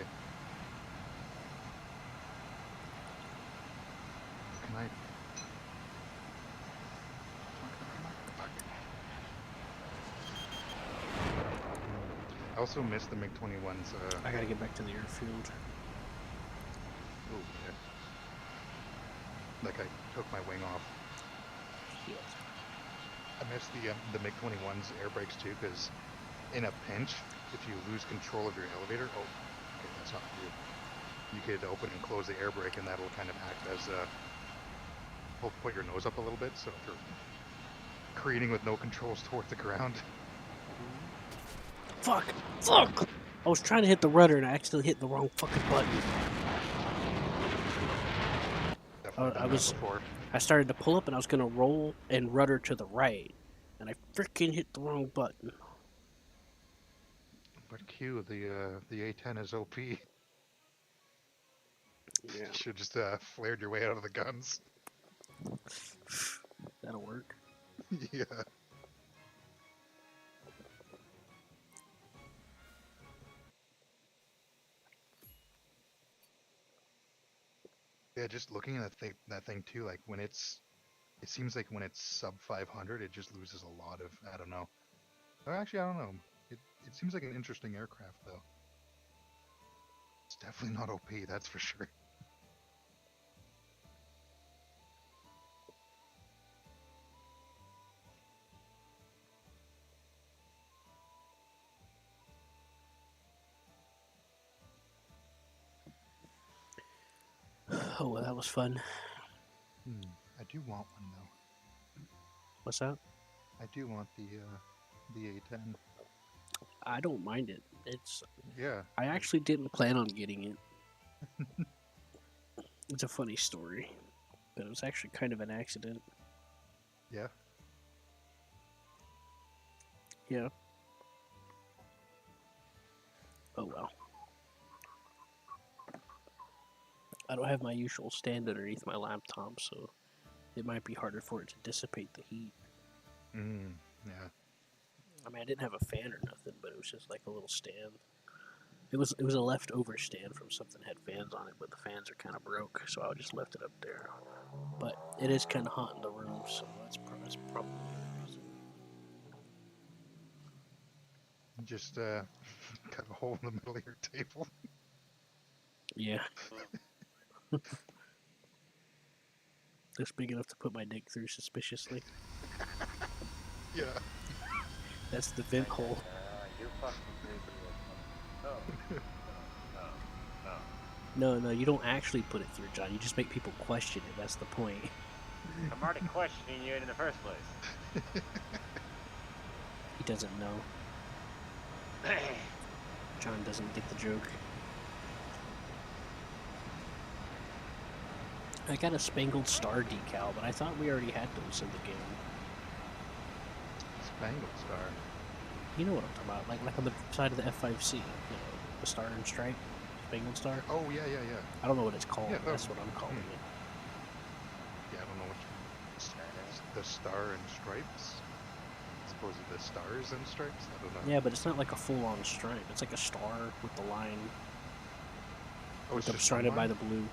Can I? Fuck. also miss the MiG-21s. I gotta get back to the airfield. Oh yeah. Like I took my wing off. Shit. I miss the MiG-21's air brakes too, because in a pinch, if you lose control of your elevator, oh, okay, that's not good. You could open and close the air brake, and that'll kind of act as put your nose up a little bit, so if you're careening with no controls towards the ground. Fuck! Fuck! I was trying to hit the rudder and I accidentally hit the wrong fucking button. Definitely done I was- that before. I started to pull up and I was gonna roll and rudder to the right, and I freaking hit the wrong button. But Q, the A10 is OP. You Yeah, should just flared your way out of the guns. that'll work. Yeah. Yeah, just looking at that thing too, like when it seems like when it's sub 500, it just loses a lot of, I don't know. Or actually, I don't know. It seems like an interesting aircraft though. It's definitely not OP, that's for sure. Oh, well, that was fun. I do want one though. What's that? I do want the A10. I don't mind it. Yeah. I actually didn't plan on getting it. It's a funny story, but it was actually kind of an accident. Yeah. Yeah. Oh well. I don't have my usual stand underneath my laptop, so it might be harder for it to dissipate the heat. Yeah. I mean, I didn't have a fan or nothing, but it was just like a little stand. It was a leftover stand from something that had fans on it, but the fans are kind of broke, so I just left it up there. But it is kind of hot in the room, so that's probably the reason. Just cut a hole in the middle of your table. Yeah. It's big enough to put my dick through suspiciously. Yeah. That's the vent hole. You fucking crazy. No. No, you don't actually put it through, John. You just make people question it. That's the point. I'm already questioning you in the first place. He doesn't know. John doesn't get the joke. I got a Spangled Star decal, but I thought we already had those in the game. Spangled Star. You know what I'm talking about, like on the side of the F5C, you know, the Star and Stripe, Spangled Star. Oh yeah. I don't know what it's called. Yeah, But that's what I'm calling it. Yeah, I don't know the Star and Stripes. I suppose the Stars and Stripes. I don't know. Yeah, but it's not like a full-on stripe. It's like a star with the line, Oh, it's just surrounded one by line? the blue.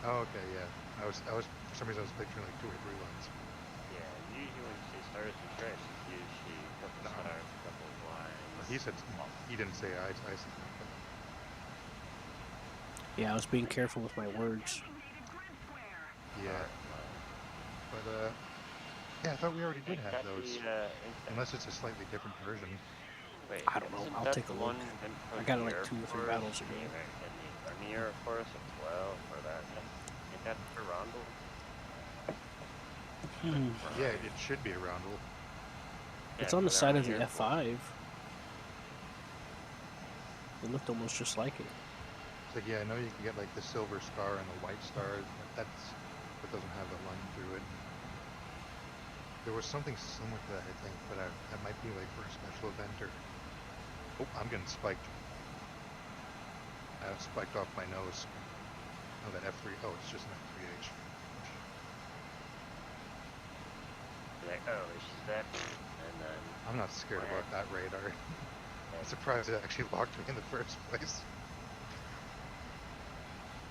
Oh, okay, yeah. I was for some reason I was picturing like 2 or 3 lines. Yeah, usually when you say stars and stripes, it's usually a couple No. stars, a couple of lines. He said he didn't say I said that. Yeah, I was being careful with my words. Yeah, but yeah, I thought we already did have those. Unless it's a slightly different version. Wait, I don't know, isn't I'll that take a the look. one in I got it the like Air 2 or 3 Force, battles ago. In the Air Force as well, for that. Ain't that for Rondo? Yeah, it should be a roundel. It's Yeah, on the for that side one of the Air Force. F5. It looked almost just like it. It's like, yeah, I know you can get like the silver star and the white star. That doesn't have the line through it. There was something similar to that, I think, but that might be like for a special event or. Oh, I'm getting spiked. I spiked off my nose. Oh, that F3. Oh, it's just an F3H. Like, oh, it's just that. And then. I'm not scared about that radar. I'm surprised it actually locked me in the first place.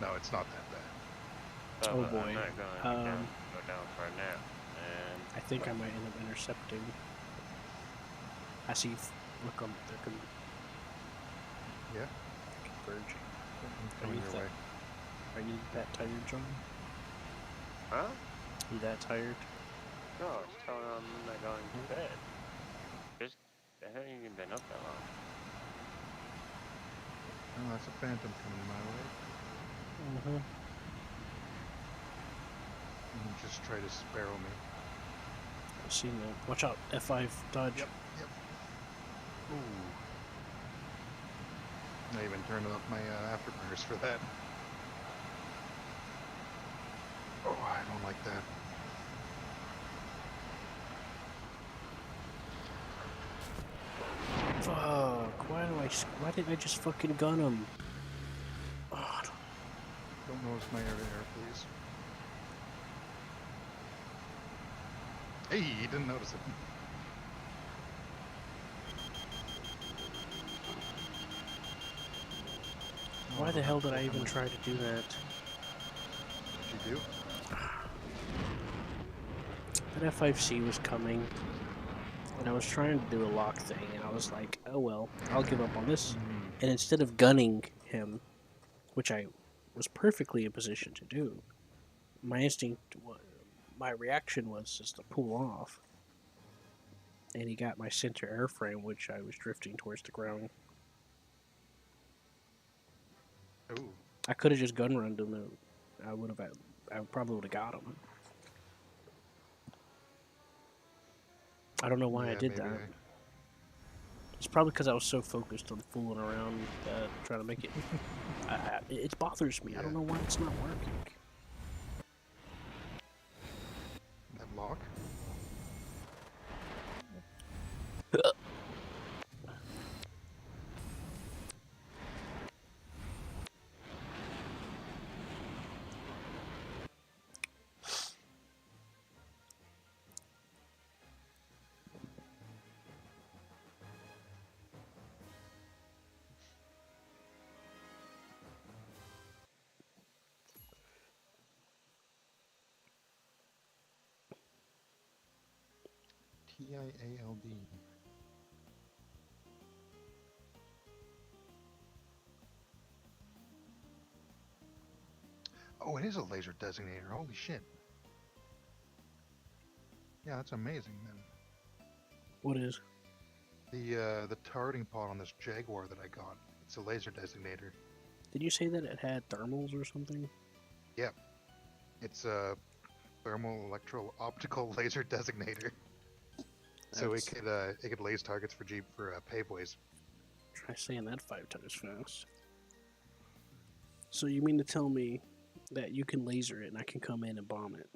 No, it's not that bad. Oh, but boy. I'm not going to go down for a nap. And I think I might end up intercepting. I see Look, they're Yeah, converging. I'm Are coming you your that, way. are you that tired, John? Huh? You that tired? No, I was telling him I'm not going to bed. Just, I haven't even been up that long. Oh, that's a phantom coming my way. Mm-hmm. You can just try to sparrow me. I've seen that. Watch out. F5 dodge. Yep. Ooh. I even turned off my afterburners for that. Oh, I don't like that. Fuck. Why didn't I just fucking gun him? Oh, Don't notice my air, please. Hey, he didn't notice it. Oh, why I the don't hell have did I full even ammo. try to do that? What'd you do? That F5C was coming, and I was trying to do a lock thing, and I was like, oh well, I'll give up on this. And instead of gunning him, which I was perfectly in position to do, my reaction was just to pull off. And he got my center airframe, which I was drifting towards the ground. Ooh. I could have just gun runned him, and I probably would have got him. I don't know why I Yeah, did maybe. that. It's probably because I was so focused on fooling around, trying to make it. It bothers me. I don't Yeah. know why it's not working. That lock? TIALD. Oh, it is a laser designator. Holy shit. Yeah, that's amazing, then. What is? The targeting pod on this Jaguar that I got. It's a laser designator. Did you say that it had thermals or something? Yeah. It's a thermal electro-optical laser designator. So it could laze targets for paveways. Try saying that 5 times fast. So you mean to tell me that you can laser it and I can come in and bomb it?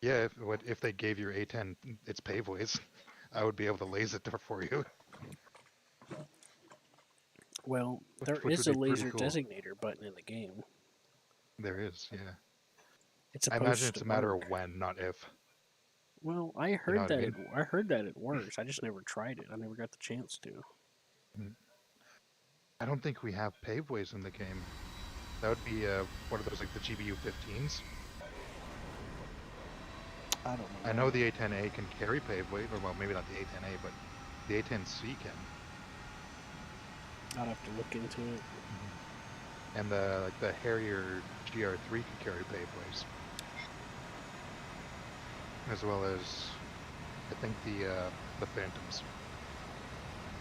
Yeah, if they gave your A10 its paveways, I would be able to laze it for you. Well, there Which is would a be pretty laser cool. designator button in the game. There is, yeah. It's I imagine supposed it's to a matter work. of when, not if. Well, I You know heard what I that mean? I heard that it works. I just never tried it. I never got the chance to. I don't think we have paveways in the game. That would be one of those like the GBU 15s. I don't know. I know the A10A can carry paveway, or well, maybe not the A10A, but the A10C can. I'd have to look into it. And the Harrier GR3 can carry paveways, as well as I think the Phantoms.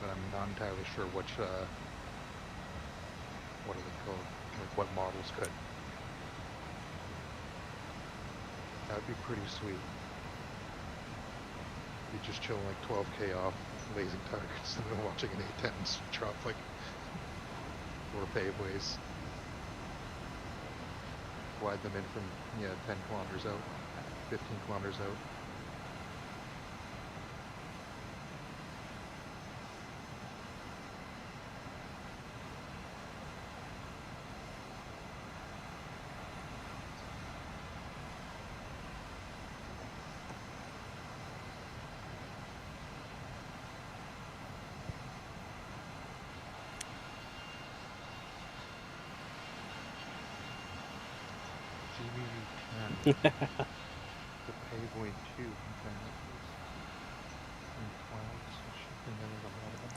But I'm not entirely sure which what are they called? Like what models could. That would be pretty sweet. Be just chilling like 12k off, lasing targets, and then watching an A10 drop like 4 paveways. Glide them in from 10 kilometers out, 15 kilometers out. GBU 10. The paveway 2. Okay, and clouds. Shipping in a lot of them.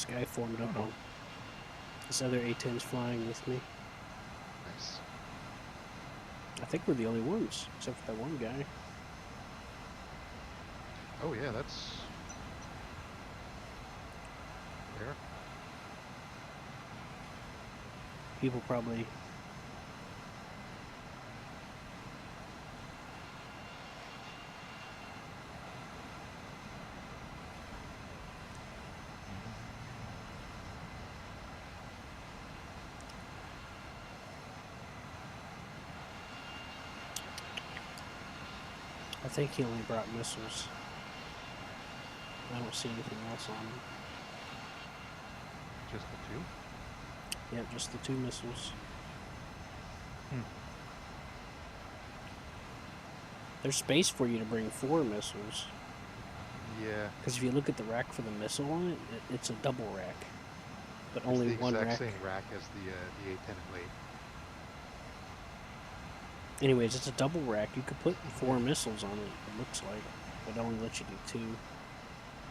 This guy formed up Uh-huh. on. This other A-10's flying with me. Nice. I think we're the only ones, except for that one guy. Oh yeah, that's there. People probably... I think he only brought missiles. I don't see anything else on him. Just the two. Yeah, just the 2 missiles. Hmm. There's space for you to bring 4 missiles. Yeah. Because if you look at the rack for the missile on it, it's a double rack. But It's only the one exact rack. same rack as the A10 and late. Anyways, it's a double rack. You could put 4 missiles on it, it looks like. But it only lets you do 2.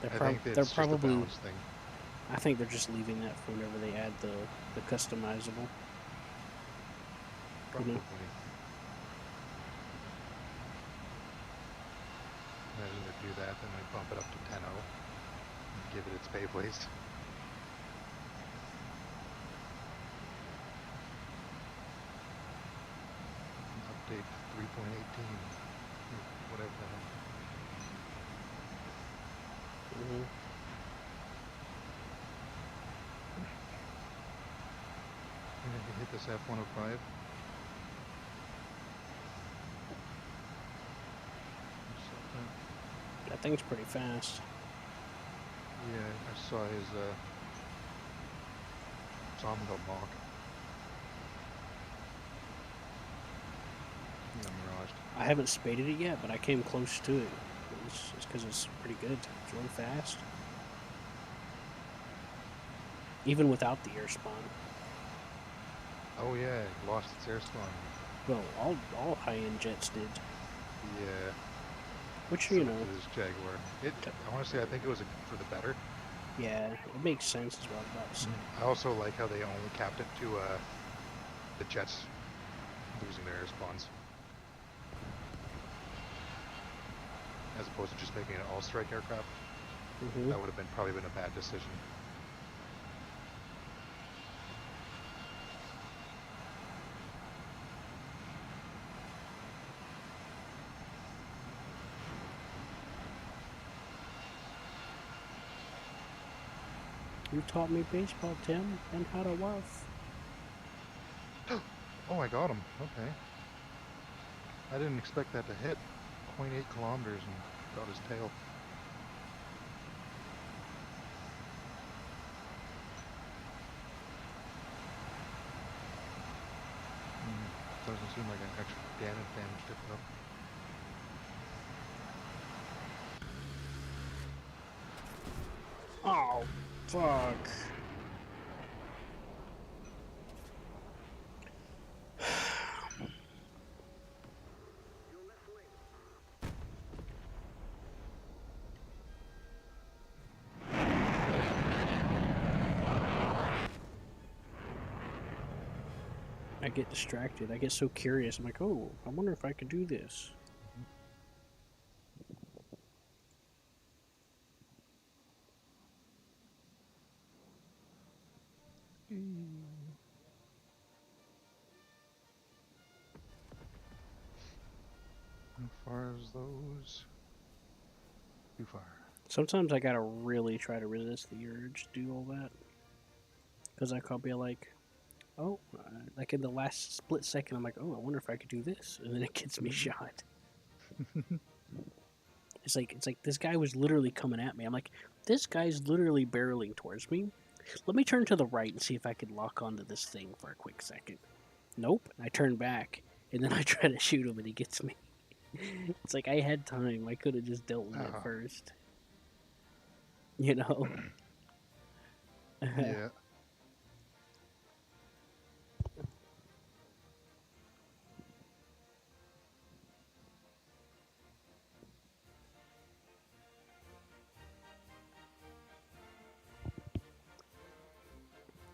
I think They're it's just a probably... balance thing. I think they're just leaving that for whenever they add the customizable. Probably. know. Imagine they do that, then they bump it up to 10.0 and give it its pay place. Update 3.18, whatever the hell. Mm-hmm. And if you hit this F-105, That thing's pretty fast. yeah, I saw his, saw him go mock. Yeah, miraged. I haven't spaded it yet, but I came close to it. It's because it's pretty good. It's really fast. Even without the air spawn. Oh yeah, it lost its air spawn. Well, all high-end jets did. Yeah. Which, So you know, did his Jaguar. Honestly, I think it was for the better. yeah, it makes sense as well. About to say. I also like how they only capped it to the jets losing their air spawns, as opposed to just making it all strike aircraft. Mm-hmm. That would have probably been a bad decision. You taught me baseball, Tim, and how to work. Oh, I got him. Okay. I didn't expect that to hit. 0.8 kilometers and got his tail. Doesn't seem like an extra damaged it though. Oh, fuck. I get distracted. I get so curious. I'm like, oh, I wonder if I could do this. How far is those? Too far. Sometimes I gotta really try to resist the urge to do all that. Because I could be like, oh, like in the last split second, I'm like, oh, I wonder if I could do this. And then it gets me shot. It's like this guy was literally coming at me. I'm like, this guy's literally barreling towards me. Let me turn to the right and see if I could lock onto this thing for a quick second. Nope. I turn back, and then I try to shoot him, and he gets me. It's like I had time. I could have just dealt with it first. You know? Yeah.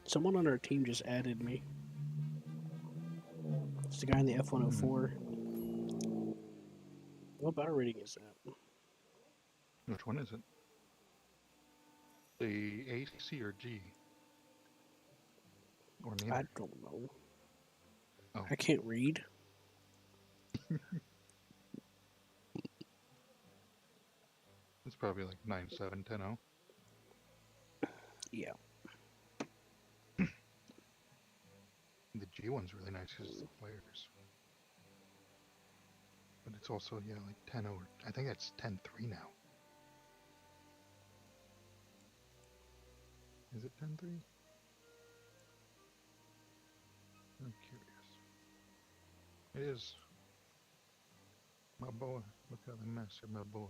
Someone on our team just added me. It's the guy in the F-104. What battle rating is that? Which one is it? The A, C, or G? Or I neither? don't know. Oh. I can't read. It's probably like 9710. Yeah. The G one's really nice because it's the players. But it's also, yeah, like 10-0. I think that's 10-3 now. Is it 10-3? I'm curious. It is. My boy. Look how they mess with my boy.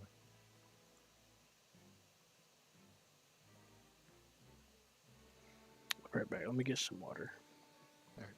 Right back. Let me get some water. Alright.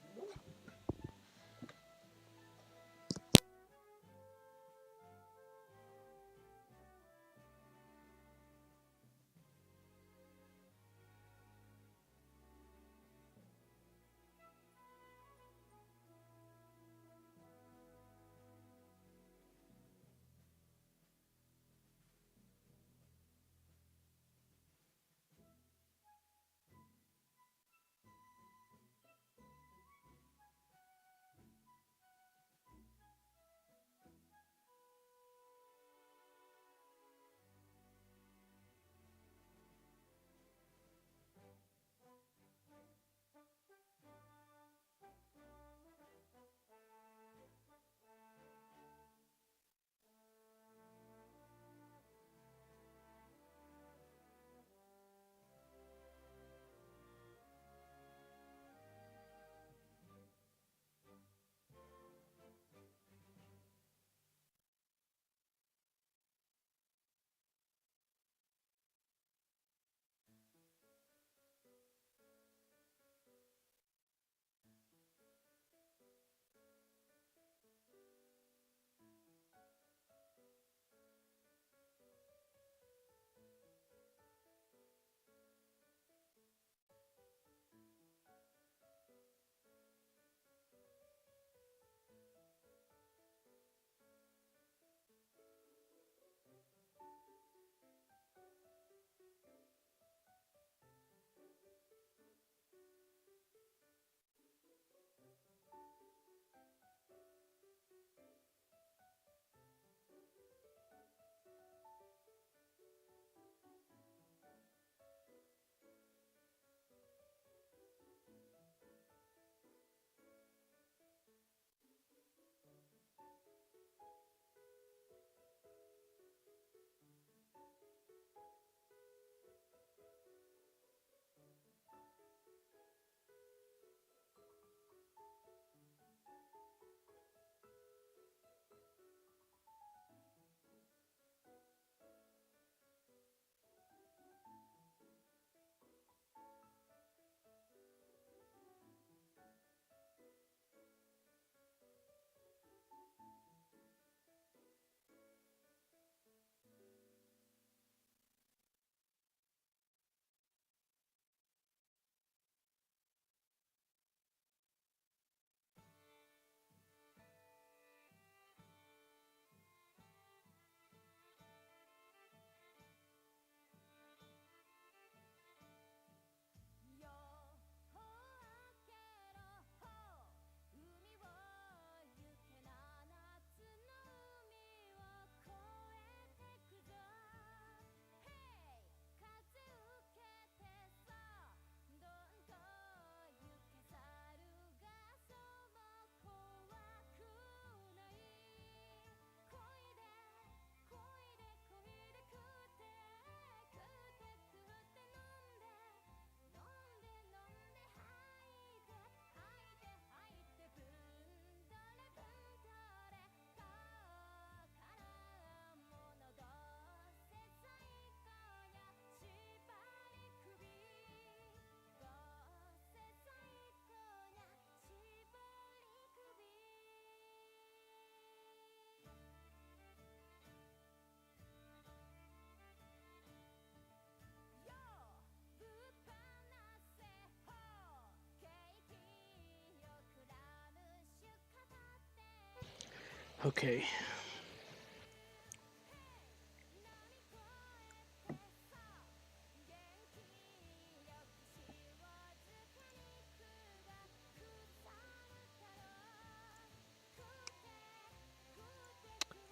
Okay.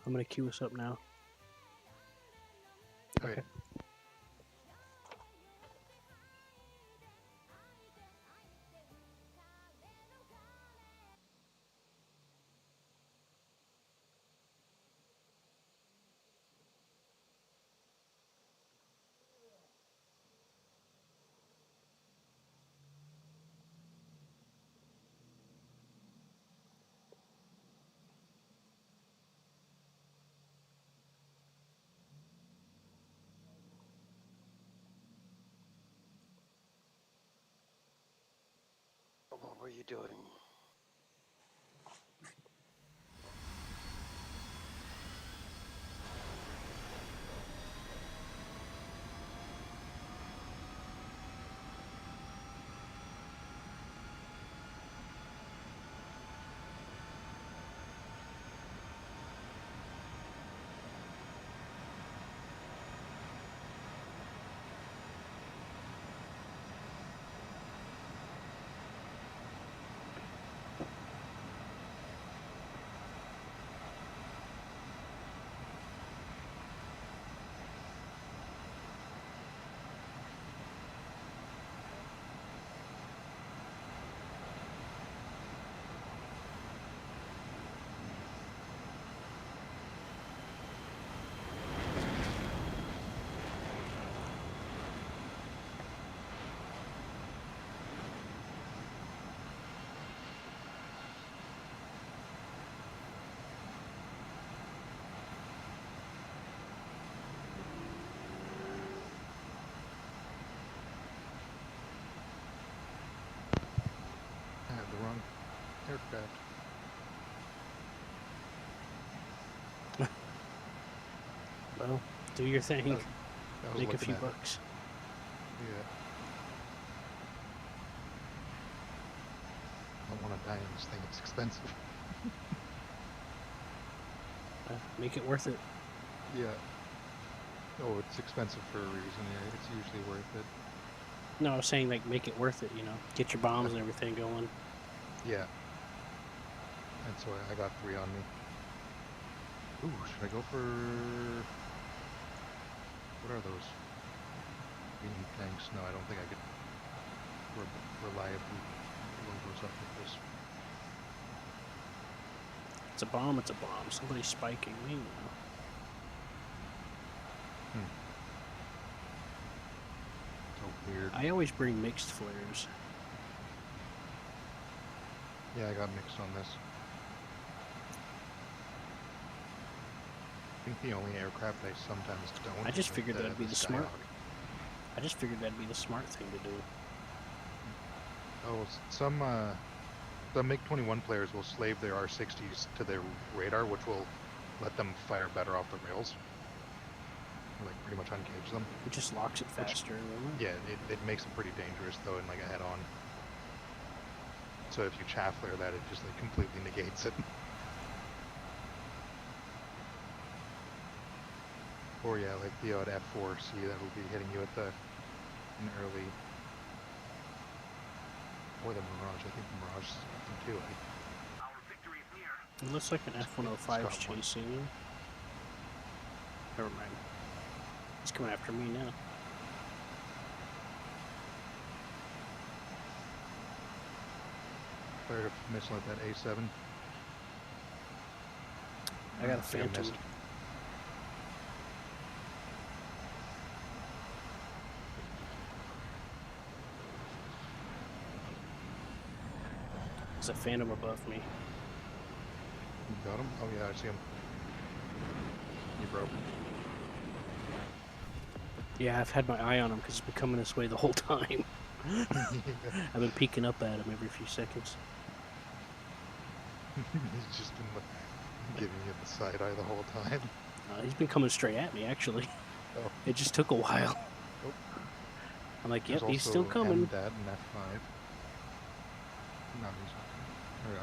I'm gonna queue us up now. Okay. What were you doing? I had the wrong aircraft. Well, do your thing. I was Make a looking few at bucks. it. Yeah. I don't want to die in this thing. It's expensive. Make it worth it. Yeah. Oh, it's expensive for a reason. Yeah, it's usually worth it. No, I was saying like make it worth it. You know, get your bombs and everything going. Yeah. And so I got 3 on me. Ooh, should I go for... What are those? Medium tanks? No, I don't think I could reliably load those up with this. It's a bomb. It's a bomb. Somebody's spiking me now. So weird. I always bring mixed flares. Yeah, I got mixed on this. I think the only aircraft I sometimes don't... I just is, figured that'd be the smart. Skyhawk. I just figured that'd be the smart thing to do. Oh, some MiG-21 players will slave their R-60s to their radar, which will let them fire better off the rails. Or, like, pretty much uncage them. It just locks it faster. doesn't it? Yeah, it makes them pretty dangerous, though, in, like, a head-on. So if you chaff flare that, it just, like, completely negates it. Or, yeah, like the odd F4C that will be hitting you at an early... Or the Mirage. I think the Mirage is something too. It looks like an F-105 is Scott one. chasing you. Never mind. He's coming after me now. Fired a missile at that A7. I got a think I Phantom. missed. There's a Phantom above me. You got him? Oh yeah, I see him. He broke. Yeah, I've had my eye on him because he's been coming this way the whole time. I've been peeking up at him every few seconds. He's just been giving you the side eye the whole time. He's been coming straight at me, actually. Oh. It just took a while. Oh. I'm like, There's yep, he's also still coming. MDAT and F5. No, he's not. Or,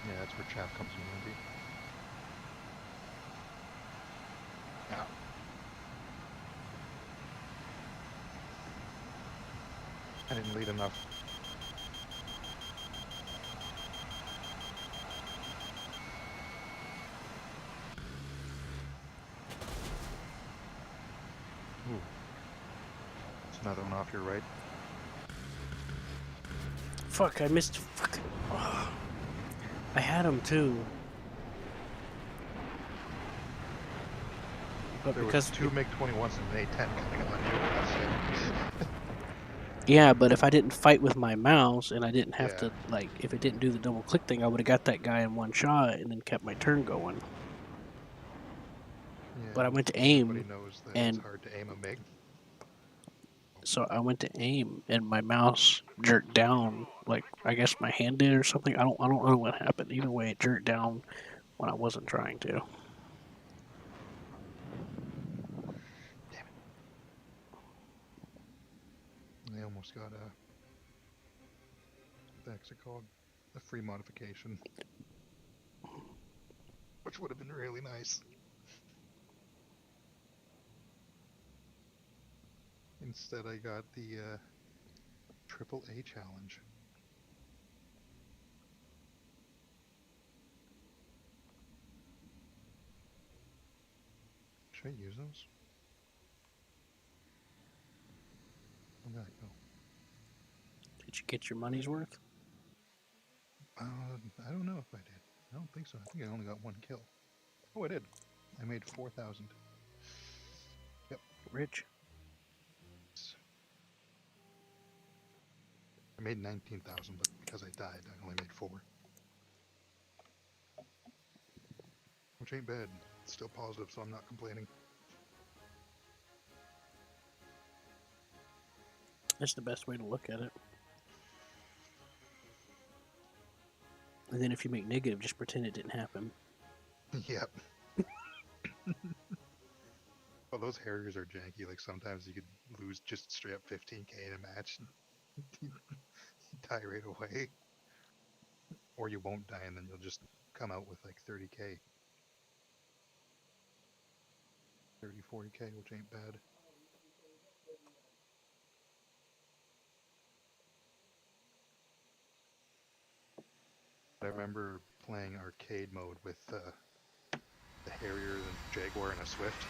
Yeah, that's where chaff comes in handy. Yeah. I didn't lead enough. Ooh. It's another one off your right. Fuck, I missed. Fucking. Oh, I had him too. But There because was two MiG-21s and an A-10 coming on you. That's it. yeah, but if I didn't fight with my mouse and I didn't have Yeah. to like, if it didn't do the double click thing, I would have got that guy in one shot and then kept my turn going. Yeah, But I went to everybody aim, knows that it's and hard to aim a MiG. so I went to aim, and my mouse jerked down. Like I guess my hand did or something. I don't know what happened. Either way, it jerked down when I wasn't trying to. Damn it. They almost got a, what the heck's it called? A free modification. Which would have been really nice. Instead I got the triple A challenge. Should I use those? Where'd that go? Did you get your money's worth? I don't know if I did. I don't think so. I think I only got one kill. Oh, I did. I made 4,000. Yep. Rich. I made 19,000, but because I died, I only made 4. Which ain't bad. It's still positive, so I'm not complaining. That's the best way to look at it. And then if you make negative, just pretend it didn't happen. Yep. Well, those Harriers are janky. Like, sometimes you could lose just straight up 15k in a match. You die right away. Or you won't die, and then you'll just come out with like 30k. 30, 40k, which ain't bad. I remember playing arcade mode with the Harrier, the Jaguar, and a Swift.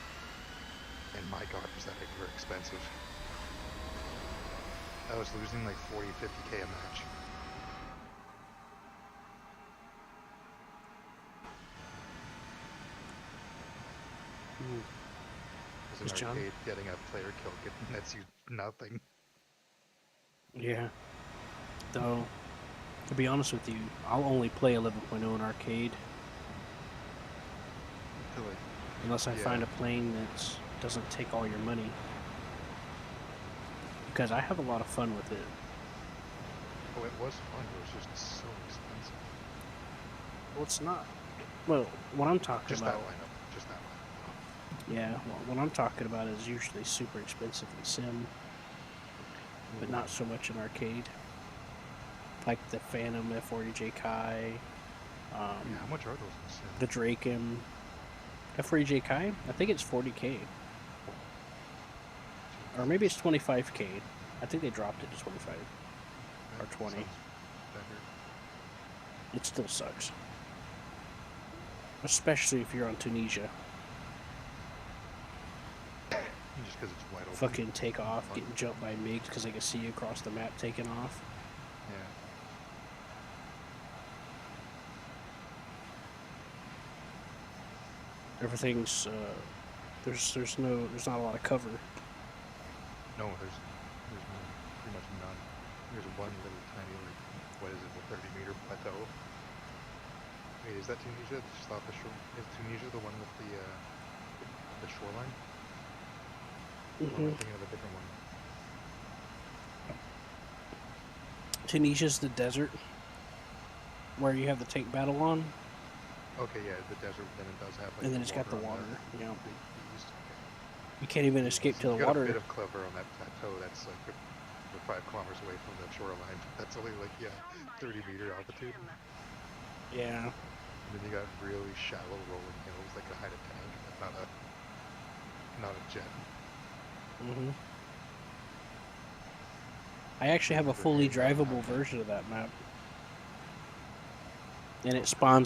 And my god, was that ever expensive. I was losing like 40, 50k a match. As an arcade, getting a player kill nets you nothing. Yeah. Though, to be honest with you, I'll only play 11.0 in arcade Like, unless I find a plane that doesn't take all your money. Because I have a lot of fun with it. oh, it was fun, but it was just so expensive. Well, it's not. Well, what I'm talking Just about. that lineup. Just that lineup. Yeah, well, what I'm talking about is usually super expensive in sim, but not so much in arcade. Like the Phantom F40J Kai. Yeah, how much are those in sim? The Draken. F40J Kai? I think it's 40k. Or maybe it's 25k. I think they dropped it to 25. Or 20. Better. It still sucks. Especially if you're on Tunisia. Just because it's wide open. Fucking take off, getting jumped by MiGs because they can see you across the map taking off. Yeah. Everything's there's not a lot of cover. No, there's pretty much none. There's one little tiny, like, what is it, a 30-meter plateau. Wait, is that Tunisia? Just off the shore. Is Tunisia the one with the shoreline? Or am I thinking of a different one? Tunisia's the desert where you have the tank battle on, Okay, yeah, the desert. Then it does have like. and then it's got the on water. You know, the east. Okay. you can't even escape to the You got water. a bit of cover on that plateau. That's like we're 5 kilometers away from the shoreline. That's only like 30-meter altitude. Yeah. And then you got really shallow rolling hills that could hide a tank, but not a jet. Hmm. I actually have a Remember fully AI map. drivable version of that map, and Oh, it cool.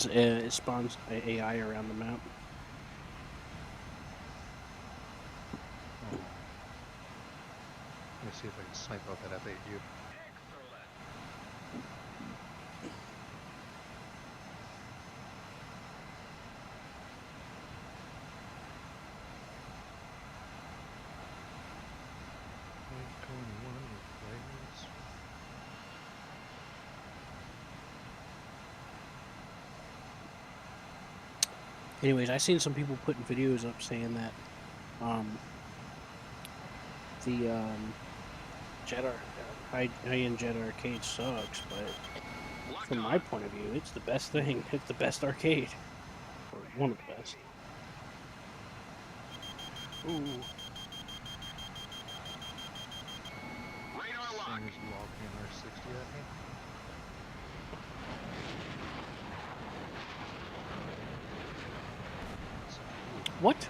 spawns AI around the map. Oh. Let me see if I can snipe out that F8U. Players. Anyways, I seen some people putting videos up saying that um, the high-end Jet Arcade sucks, but from my point of view, it's the best thing. It's the best arcade, or one of the best. Ooh, Someone's lobbing an R60 at me. what?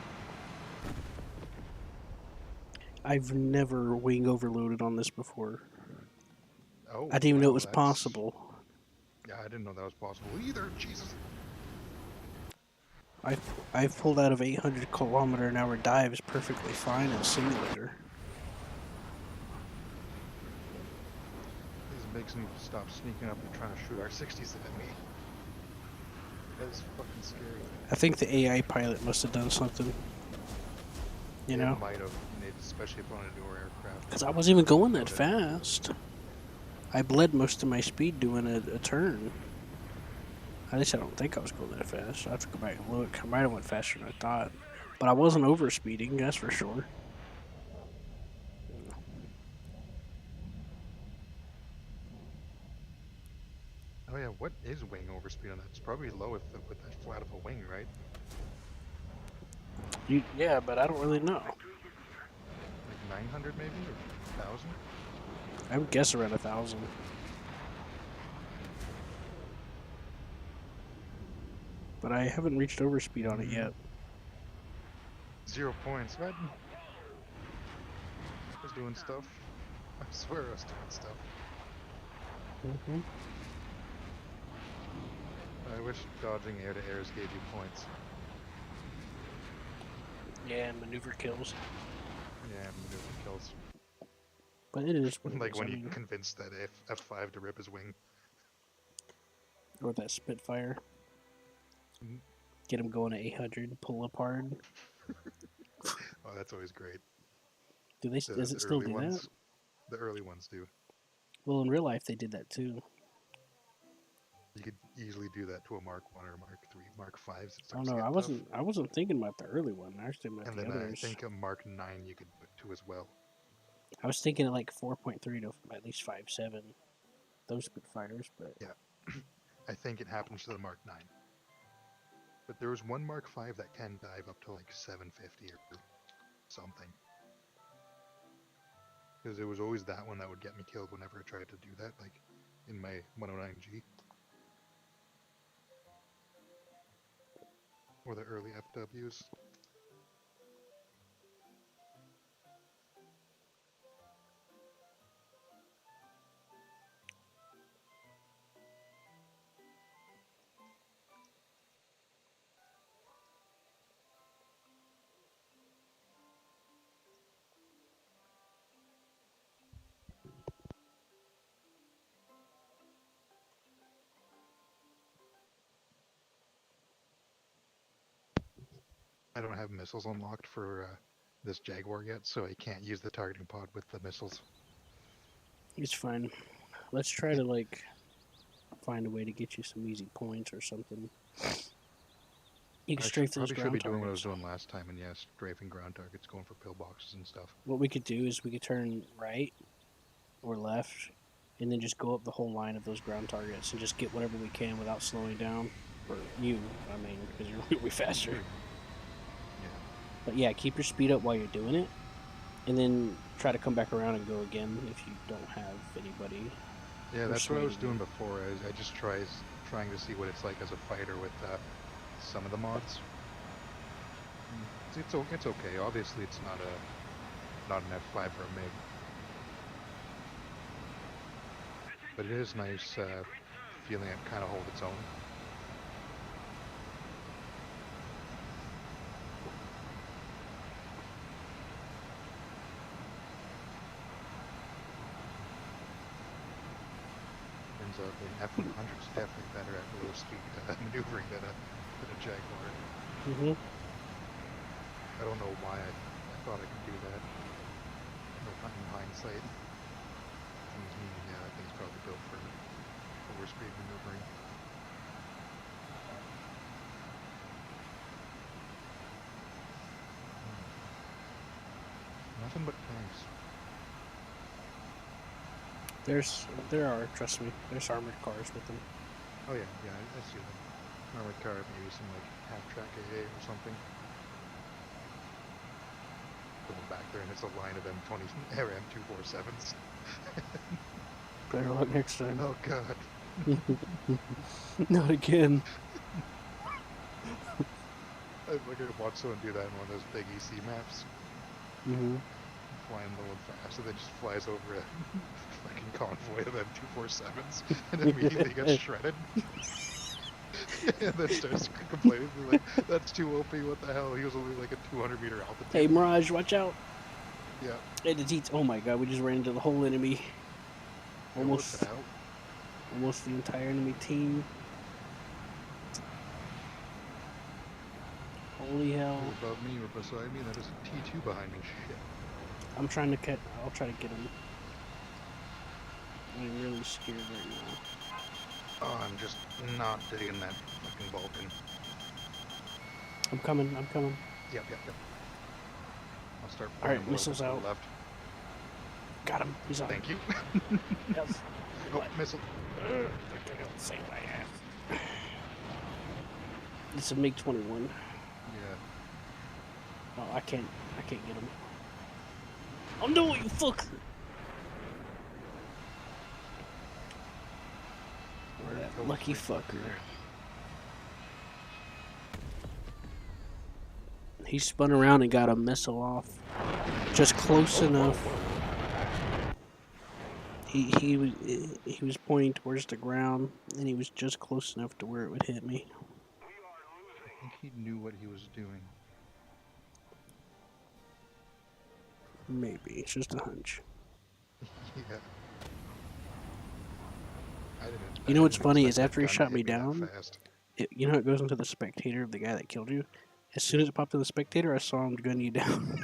I've never wing overloaded on this before. Oh, I didn't even know it wow, was that's... possible. Yeah, I didn't know that was possible either. Jesus. I've pulled out of 800-kilometer-an-hour dives perfectly fine in simulator. This makes me stop sneaking up and trying to shoot R60s at me. That is fucking scary. I think the AI pilot must have done something, you It know, might have, especially if on a newer aircraft. because I wasn't even going that Doubt it. fast. I bled most of my speed doing a turn. At least I don't think I was going that fast. I have to go back and look. I might have went faster than I thought, but I wasn't over speeding. That's for sure. Oh yeah, what is wing overspeed on that? It's probably low with that flat of a wing, right? Yeah, but I don't really know. Like 900 maybe, or 1,000? I would guess around 1,000. But I haven't reached overspeed on it yet. 0 points. What? I was doing stuff. I swear I was doing stuff. Hmm. I wish dodging air to airs gave you points. Yeah, and maneuver kills. Yeah, maneuver kills. But it is what it Like is. I when you mean, convinced that F5 to rip his wing. or that Spitfire. Mm. Get him going at 800, pull up hard. Oh, that's always great. Does The it still early do that? ones. The early ones do. Well, in real life, they did that too. You could easily do that to a Mark 1 or Mark 3. Mark 5s, it Oh starts to no, get I tough. wasn't. I wasn't thinking about the early one. I was thinking about And the then I others. think a Mark 9 you could put to as well. I was thinking of like 4.3 to at least 5.7. Those Spitfires, but Yeah. I think it happens to the Mark 9. But there was one Mark 5 that can dive up to like 750 or something. Because it was always that one that would get me killed whenever I tried to do that, like in my 109G. Or the early FWs. I don't have missiles unlocked for this Jaguar yet, so I can't use the targeting pod with the missiles. it's fine. Let's try to like find a way to get you some easy points or something. You can strafe those Probably should ground be doing what I was targets. doing last time, and yes, strafing ground targets, going for pillboxes and stuff. What we could do is we could turn right or left, and then just go up the whole line of those ground targets and just get whatever we can without slowing down. Or you, I mean, because you're way faster. Yeah. But yeah, keep your speed up while you're doing it, and then try to come back around and go again if you don't have anybody. Yeah, that's what I was persuading doing you. before. I just try trying to see what it's like as a fighter with some of the mods. It's okay. Obviously, it's not an F5 or a MiG, but it is nice feeling it kind of hold its own. Turns out the F100 is definitely better at low speed maneuvering than a Jaguar. Mm-hmm. I don't know why I thought I could do that. No, in hindsight. Seems me, yeah, that thing's probably built for lower speed maneuvering. Nothing but tanks. There are, trust me, there's armored cars with them. Oh yeah, I see them. Armored car, maybe some like half-track AA or something. Going back there and it's a line of M20 or M247s. Better luck next time. Oh god. Not again. I look at watch someone do that in one of those big EC maps. Mm-hmm. Flying low and fast, and then just flies over a fucking convoy of M247s and immediately gets shredded. And then starts complaining, like, that's too OP, what the hell? He was only like at 200-meter altitude. Hey, Mirage, watch out. Yeah. Hey, the teats. Oh my god, we just ran into the whole enemy. Yeah, Almost, what the hell? almost the entire enemy team. Holy hell. You're above me, you're beside me, and there's a T2 behind me. Shit. I'm trying to cut. I'll try to get him. I'm really scared right now. Oh, I'm just not digging that fucking Vulcan. I'm coming. I'm coming. Yep. I'll start All right, flying missiles to the out. left. Got him. He's on. Thank you. Yes. Oh, missile. It's a MiG-21. Yeah. Oh, I can't get him. Oh no, you fuck! That lucky fucker. He spun around and got a missile off. Just close enough. He was pointing towards the ground, and he was just close enough to where it would hit me. I think he knew what he was doing. Maybe it's just a hunch. Yeah. You know what's funny is after he gun to shot hit me that down, fast. you know it goes into the spectator of the guy that killed you. As soon as it popped in the spectator, I saw him gun you down.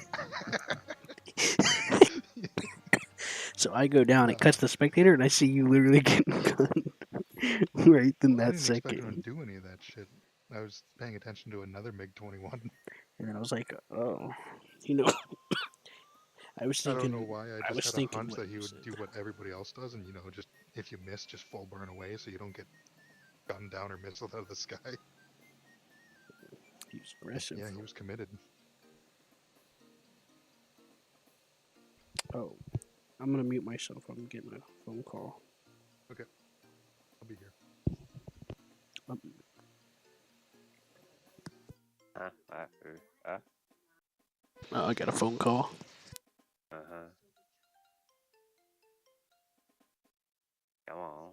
So I go down, it cuts the spectator, and I see you literally getting gunned right in I that didn't expect him second. to do any of that shit. I was paying attention to another MiG-21. And then I was like, oh, you know, I was I don't thinking, know why. I I was just had a thinking hunch what that he you would said. do what everybody else does, and just if you miss, just full burn away, so you don't get gunned down or missile out of the sky. He was aggressive. Yeah, he was committed. Oh, I'm gonna mute myself. I'm getting a phone call. Okay, I'll be here. Um, I got a phone call. Come on.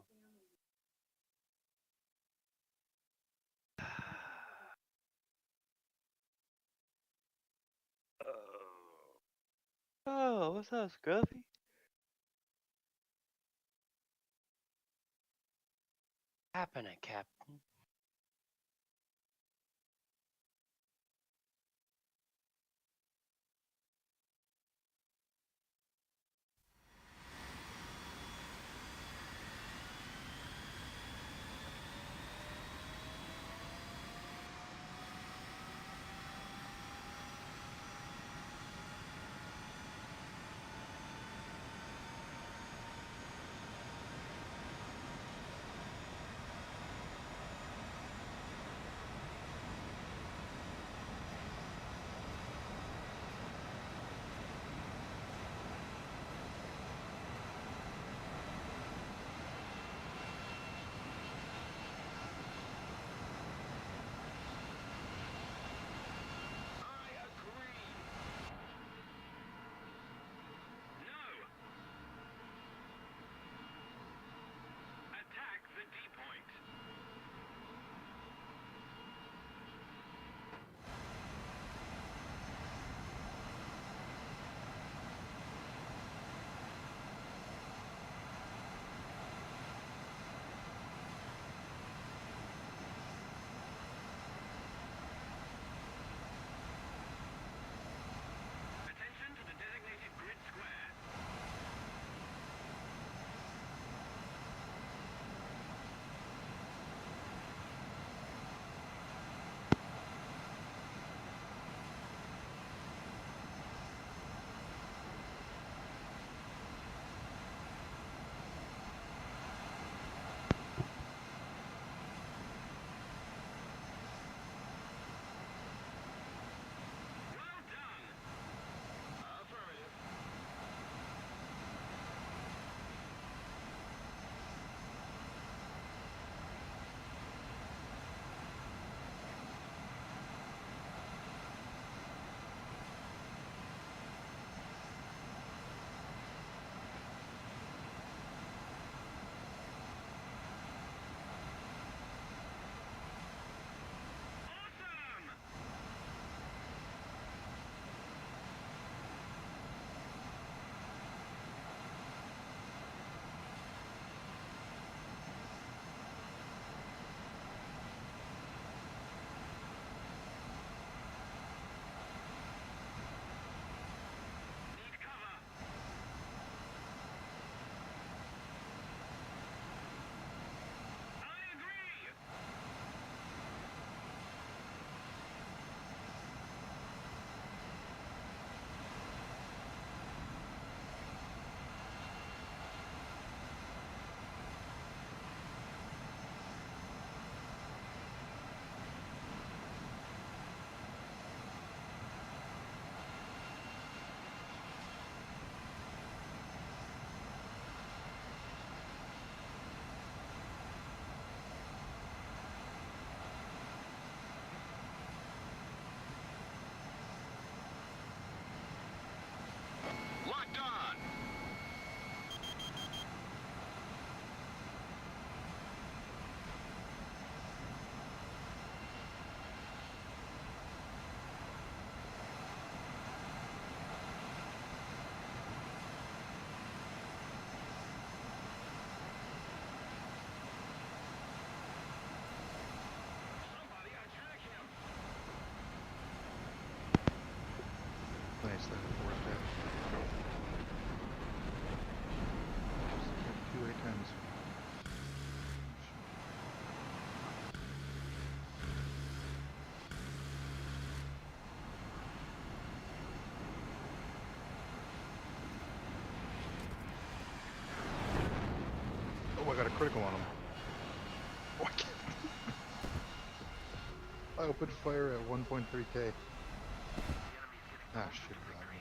Oh, what's up, Scruffy? Happening, Captain? I got a critical on him. Oh, I can't. I opened fire at 1.3k. Ah, shit, he got me.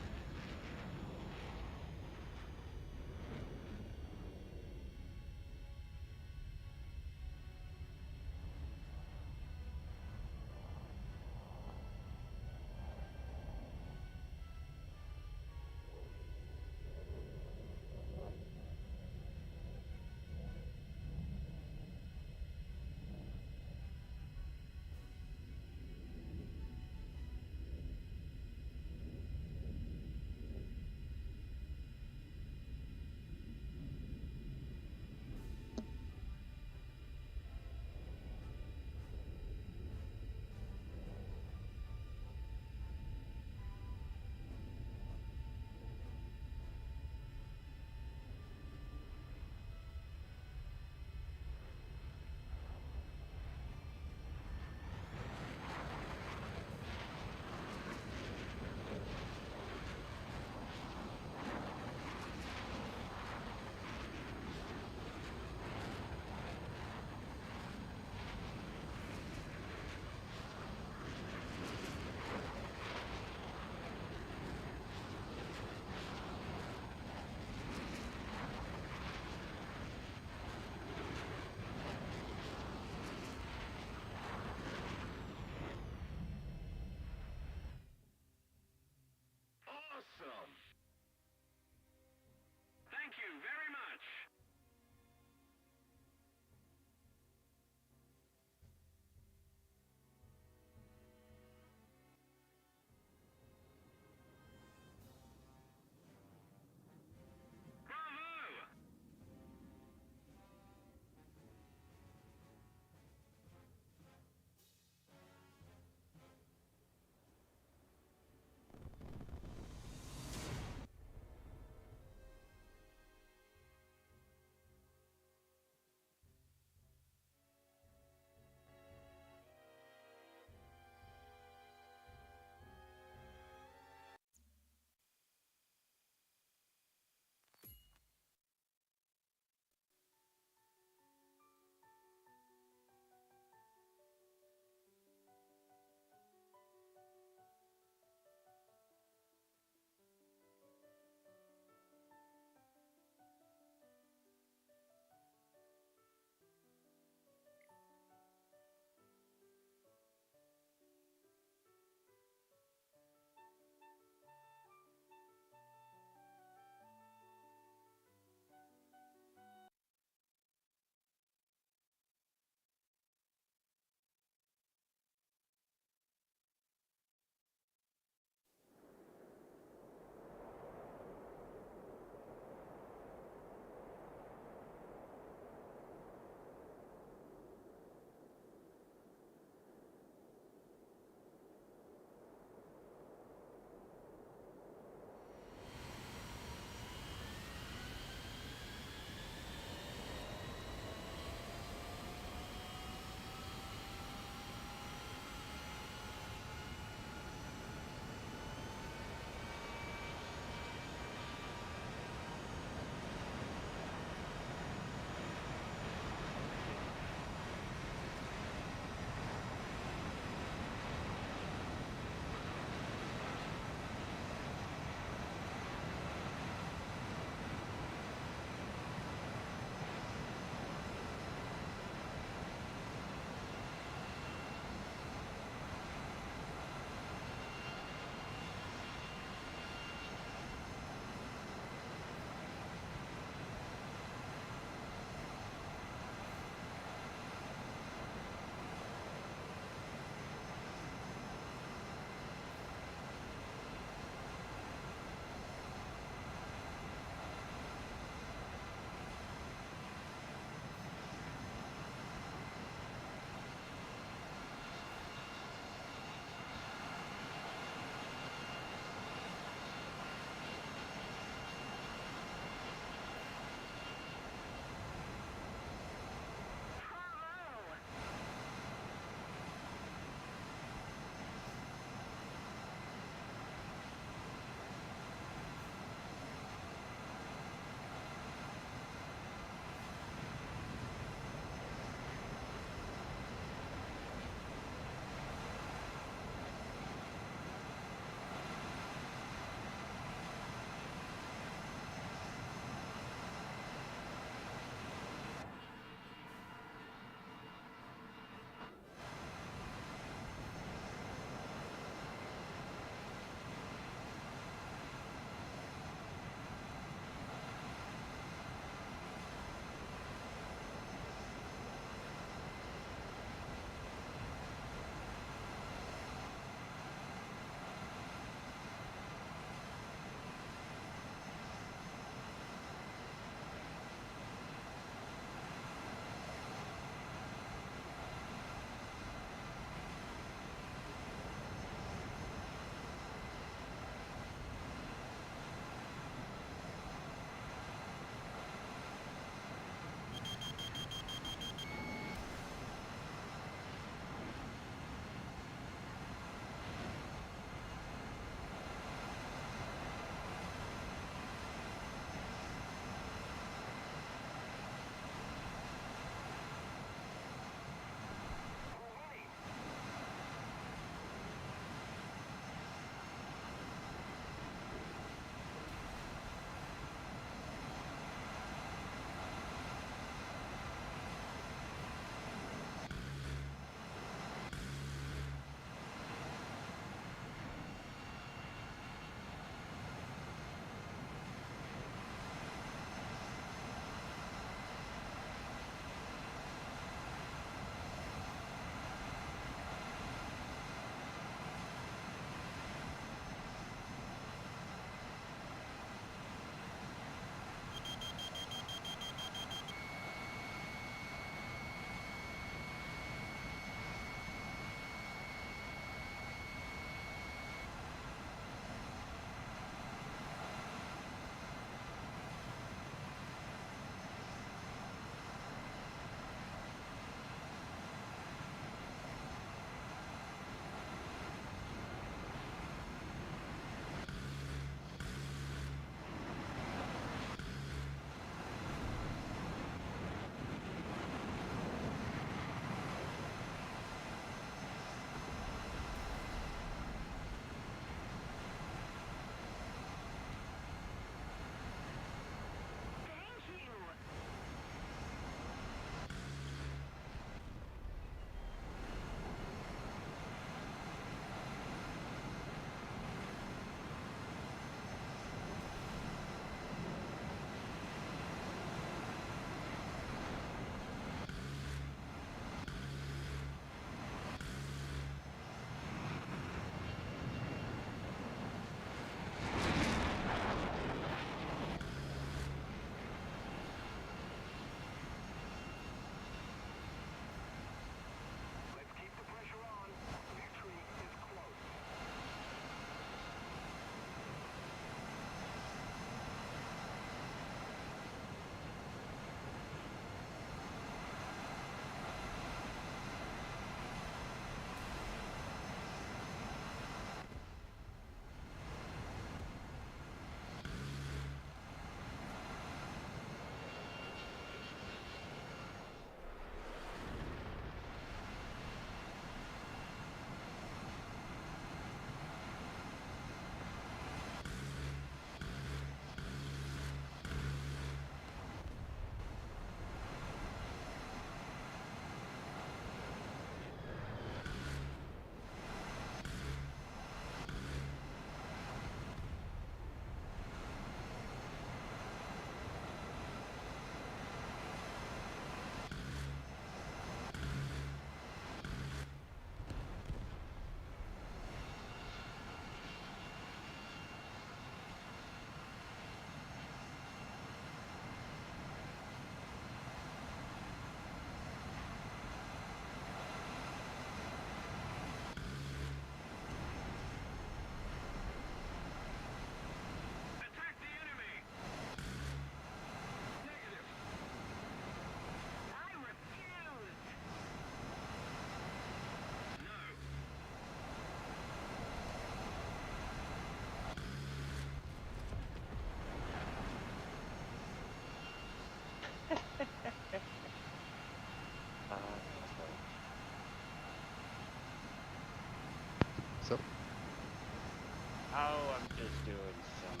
now I'm just doing some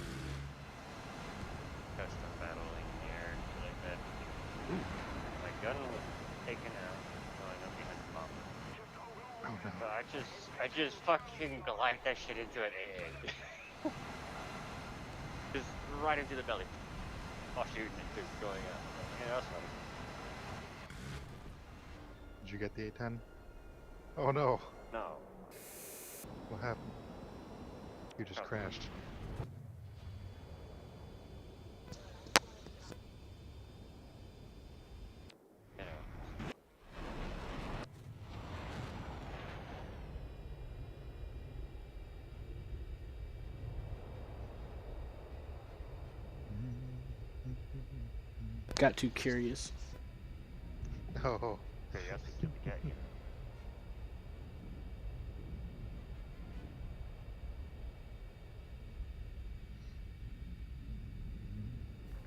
custom battling here and shit like that. My gun was taken out, going up behind the bomb. Oh no. So I just fucking glide that shit into an egg. Just right into the belly. While shooting it, just going up. Yeah, that's funny. Did you get the A10? Oh no. No. What happened? You just Probably. crashed. You know. Got too curious. Oh. Curiosity killed the cat, you know.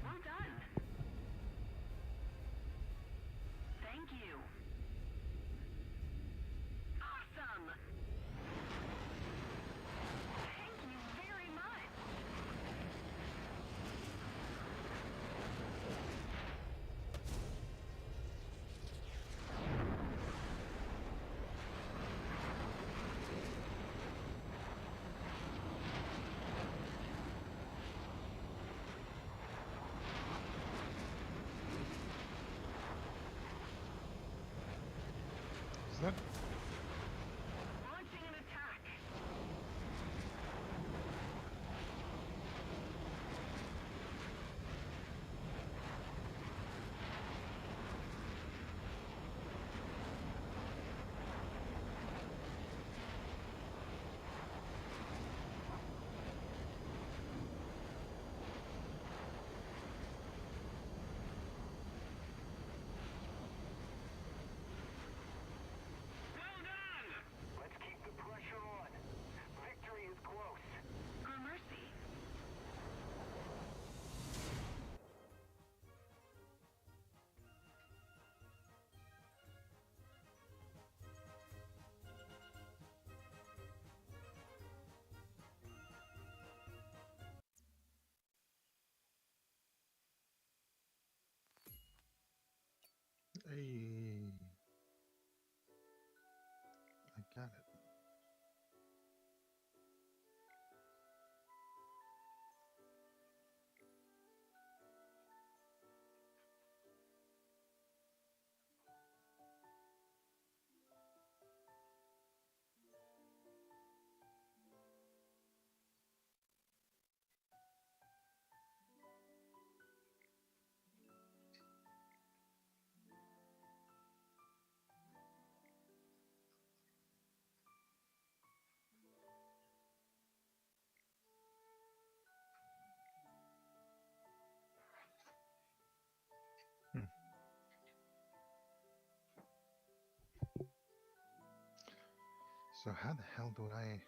Well done. Thank you. Awesome. Thank you very much. Is that? Launching an attack. Well done. Let's keep the pressure on. Victory is close. Mercy. Hey. I got it. So how the hell do I...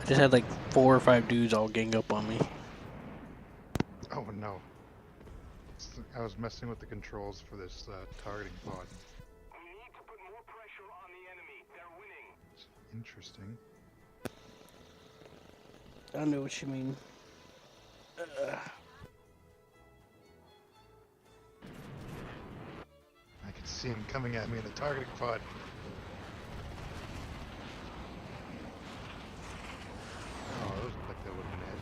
Just had like 4 or 5 dudes all gang up on me. Oh no. I was messing with the controls for this targeting pod. We need to put more pressure on the enemy. They're winning. It's interesting. I know what you mean. I could see him coming at me in the targeting pod. Oh, those look like they would have been hit.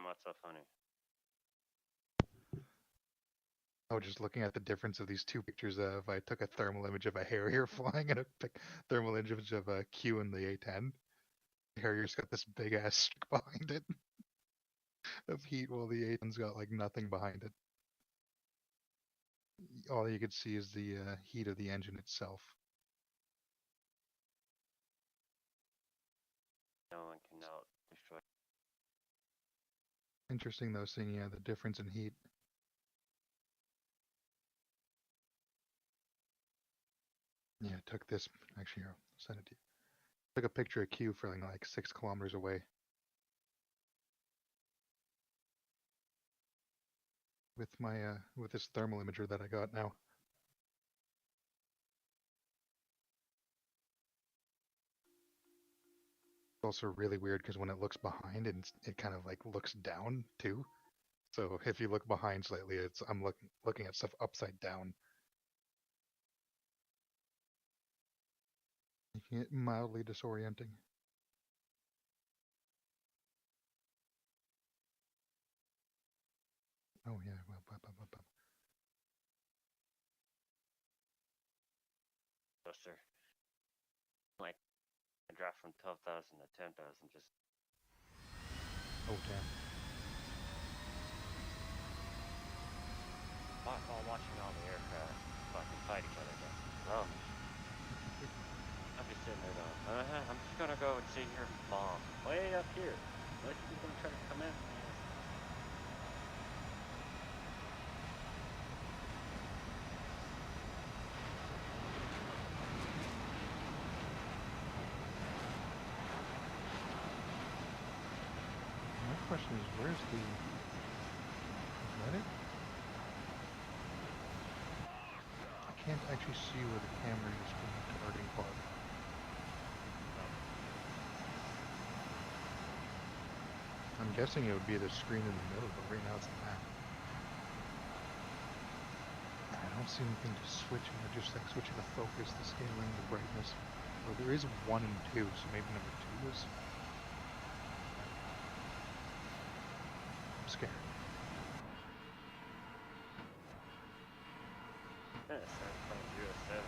What's so funny? Oh, just looking at the difference of these two pictures of I took a thermal image of a Harrier flying and a thermal image of a Q in the A10. The Harrier's got this big ass stick behind it of heat, while the A10's got like nothing behind it. All you could see is the heat of the engine itself. No one can out destroy. Interesting though, seeing the difference in heat. Yeah, I took this. Actually, here, I'll send it to you. Took a picture of Q from like 6 kilometers away with my with this thermal imager that I got now. It's also really weird because when it looks behind, it kind of like looks down too. So if you look behind slightly, I'm looking at stuff upside down. Making it mildly disorienting. Oh yeah, well, Buster. Like, I dropped from 12,000 to 10,000 just. oh damn. While watching all the aircraft fucking fight each other against the drone. I'm just sitting there going, I'm just gonna go and sit here and bomb way up here. What you gonna try to come at me? My question is, where's the? Is that it? I can't actually see where the camera is from the targeting pod. I'm guessing it would be the screen in the middle, but right now it's a map. I don't see anything to switching. I just like switching the focus, the scaling, the brightness. Well, there is 1 and 2, so maybe number 2 is. I'm scared. Yeah, start playing US7.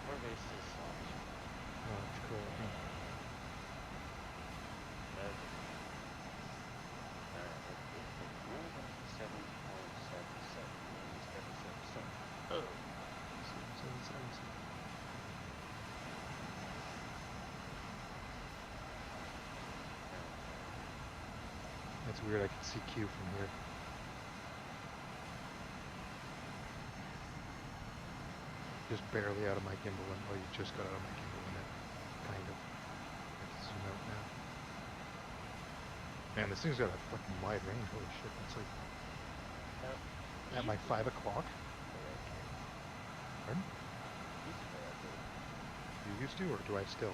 Where base is Oh, it's cool. Yeah. Oh. That's weird. I can see Q from here. Just barely out of my gimbal, and well, you just got out of my gimbal in it, kind of. I can zoom out now. Man, this thing's got a fucking wide range. Holy shit! That's like at my 5 o'clock. Pardon? You used to, or do I still?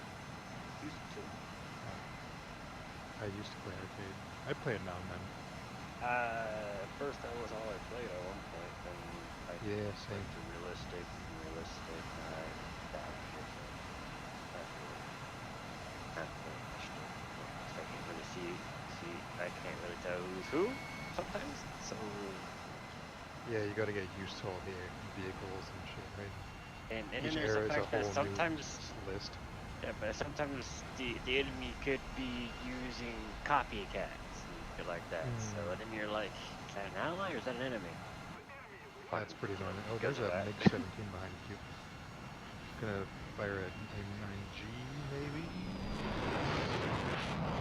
Used to. I used to play arcade. I play it now and then. At first that was all I played at one point, then I Yeah, went same. to realistic, and I stopped it. Not really much to it. I can't really see, I can't really tell who's who sometimes, so... Yeah, you got to get used to all the vehicles and shit, right? And Each then there's the era is a fact that whole sometimes... new list. Yeah, but sometimes the enemy could be using copycats and shit like that. So then you're like, is that an ally or is that an enemy? That's pretty annoying. Oh, Because there's of a that. MiG-17 behind you. Gonna fire a M9G, maybe?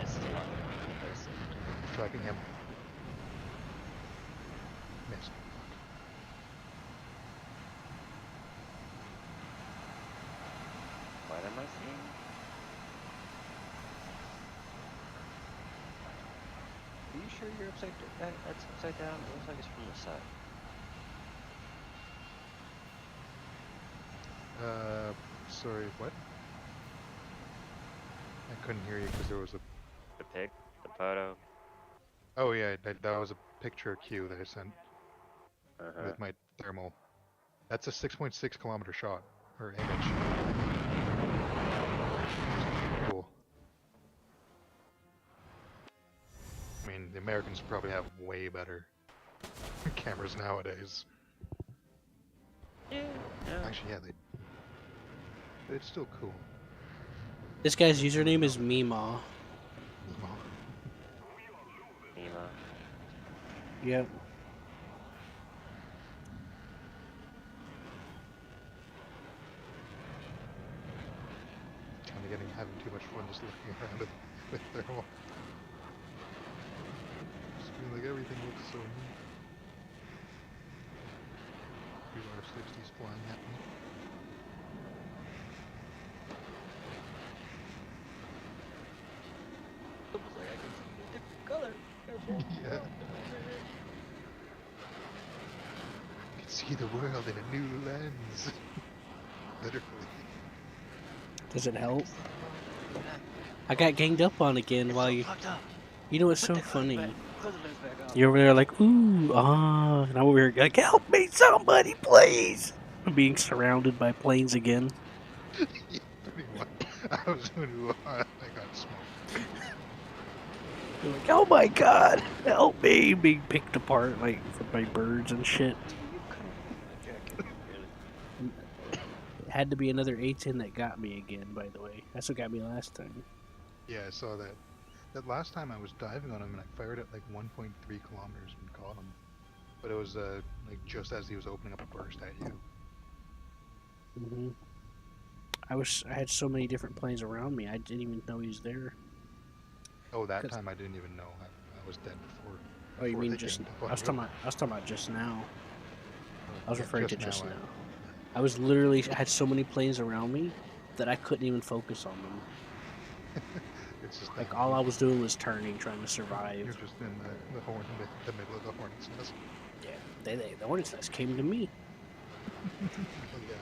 It's still on there. Tracking him. Missed. What am I seeing? Are you sure you're upside down? That's upside down? It looks like it's from the side. Sorry, what? I couldn't hear you because there was a... The pic? The photo? Oh yeah, that was a picture of Q that I sent. with my thermal. That's a 6.6 kilometer shot or image. Cool. I mean, the Americans probably have way better cameras nowadays. Yeah. Actually, yeah, they. But it's still cool. This guy's username is Meemaw. Ema. Yep. Kind of having too much fun just looking around it with thermal. Just feel like everything looks so neat. QR60's flying at me. Almost like I can see a different color. Yeah. You can see the world in a new lens. Literally. Does it help? I got ganged up on again It's while so you. fucked up. You know what's Put so the hood funny? back- put the lens back on. You're over there like, ooh, ah, and I'm over here like, help me, somebody, please. I'm being surrounded by planes again. Yeah, pretty much. I was doing I got smoked. You're like, oh my god, help me, being picked apart like by birds and shit. You couldn't fit my jacket, really. It had to be another A10 that got me again, by the way. That's what got me last time. Yeah, I saw that. That last time I was diving on him and I fired at like 1.3 kilometers and caught him. But it was like just as he was opening up a burst at you. hmm I had so many different planes around me, I didn't even know he was there. Oh, that 'Cause- time I didn't even know I was dead before. Oh, you before mean they just? ganged up I on was you. talking about just now. I was Yeah, referring to just just now, now. I was literally, I had so many planes around me that I couldn't even focus on them. It's just Like that all I was doing was turning, trying to you're survive. just in the middle of the hornet's nest. Yeah, the hornet's nest came to me. Oh yeah.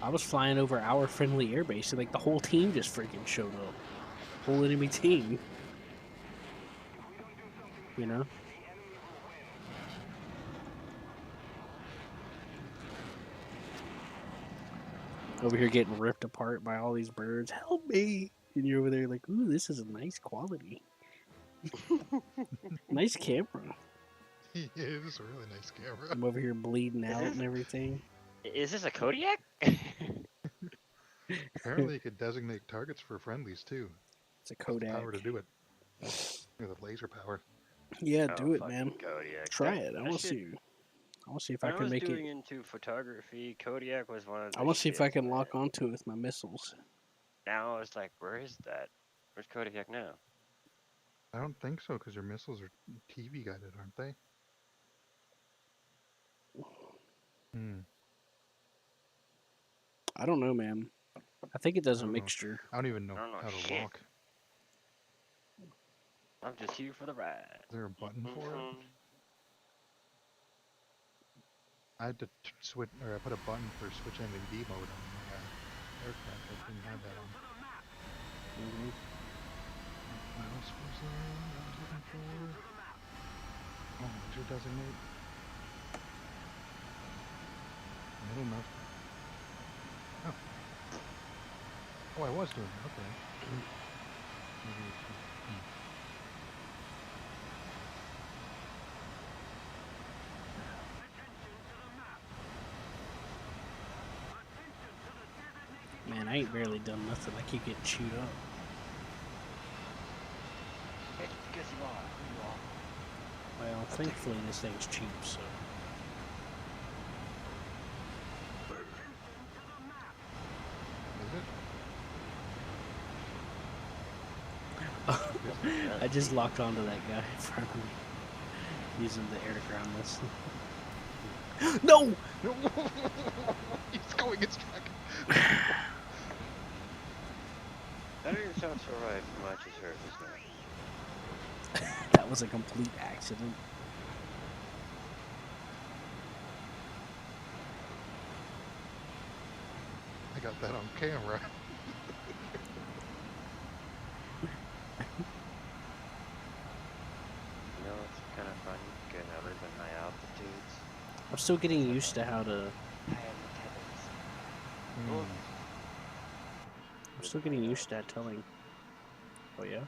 I was flying over our friendly airbase, and like the whole team just freaking showed up. Whole enemy team. You know? Over here getting ripped apart by all these birds. Help me! And you're over there like, ooh, this is a nice quality. Nice camera. Yeah, it is a really nice camera. I'm over here bleeding Is out this- and everything. Is this a Kodiak? Apparently, you could designate targets for friendlies too. It's a Got the power Kodak. to do it. With the laser power. Yeah, Oh, do it, fucking man. Kodiak. Try That- it. I that want to shit- see. I want to see if When I I can was make doing it. into photography, Kodiak was one of the I want to see if I shits, can man. lock onto it with my missiles. Now it's like, where is that? Where's Kodiak now? I don't think so, because your missiles are TV guided, aren't they? Hmm. I don't know, man. I think it does a don't know. mixture. I don't even know I don't know how to shit. lock. I'm just here for the ride. Is there a button for it? Mhm. I had to switch, or I put a button for switch ending D mode on my aircraft. I didn't have that on. hmm What else was there I was looking for? Oh, laser designate. Middle mouse. Oh. Oh, I was doing it. Okay. Maybe it's, Man, I ain't barely done nothing. I keep getting chewed up. Hey, guess you are. Who you are? Well, thankfully this thing's cheap, so. is it? I just locked onto that guy in front of me. Using the air to ground missile. No! He's going, it's tracking. That don't even sound so right from what I just heard just now. That was a complete accident. I got that on camera. You know, it's kind of fun getting over the high altitudes. I'm still getting used to how to. Higher metabolism. Hmm. I'm still getting used to telling. Oh yeah.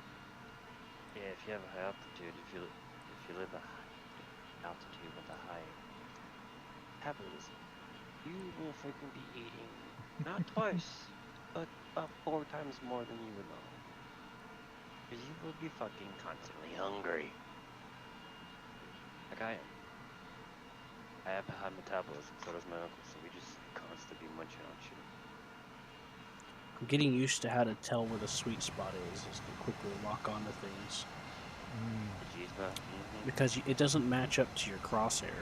Yeah, if you have a high altitude, if you live a high altitude with a high metabolism, you will freaking be eating not twice, but about 4 times more than you would normally. Because you will be fucking constantly hungry. Like I am. I have a high metabolism, so does my uncle, so we just constantly be munching on shit. I'm getting used to how to tell where the sweet spot is to quickly lock onto things. The G's about. Mm-hmm. Because it doesn't match up to your crosshair.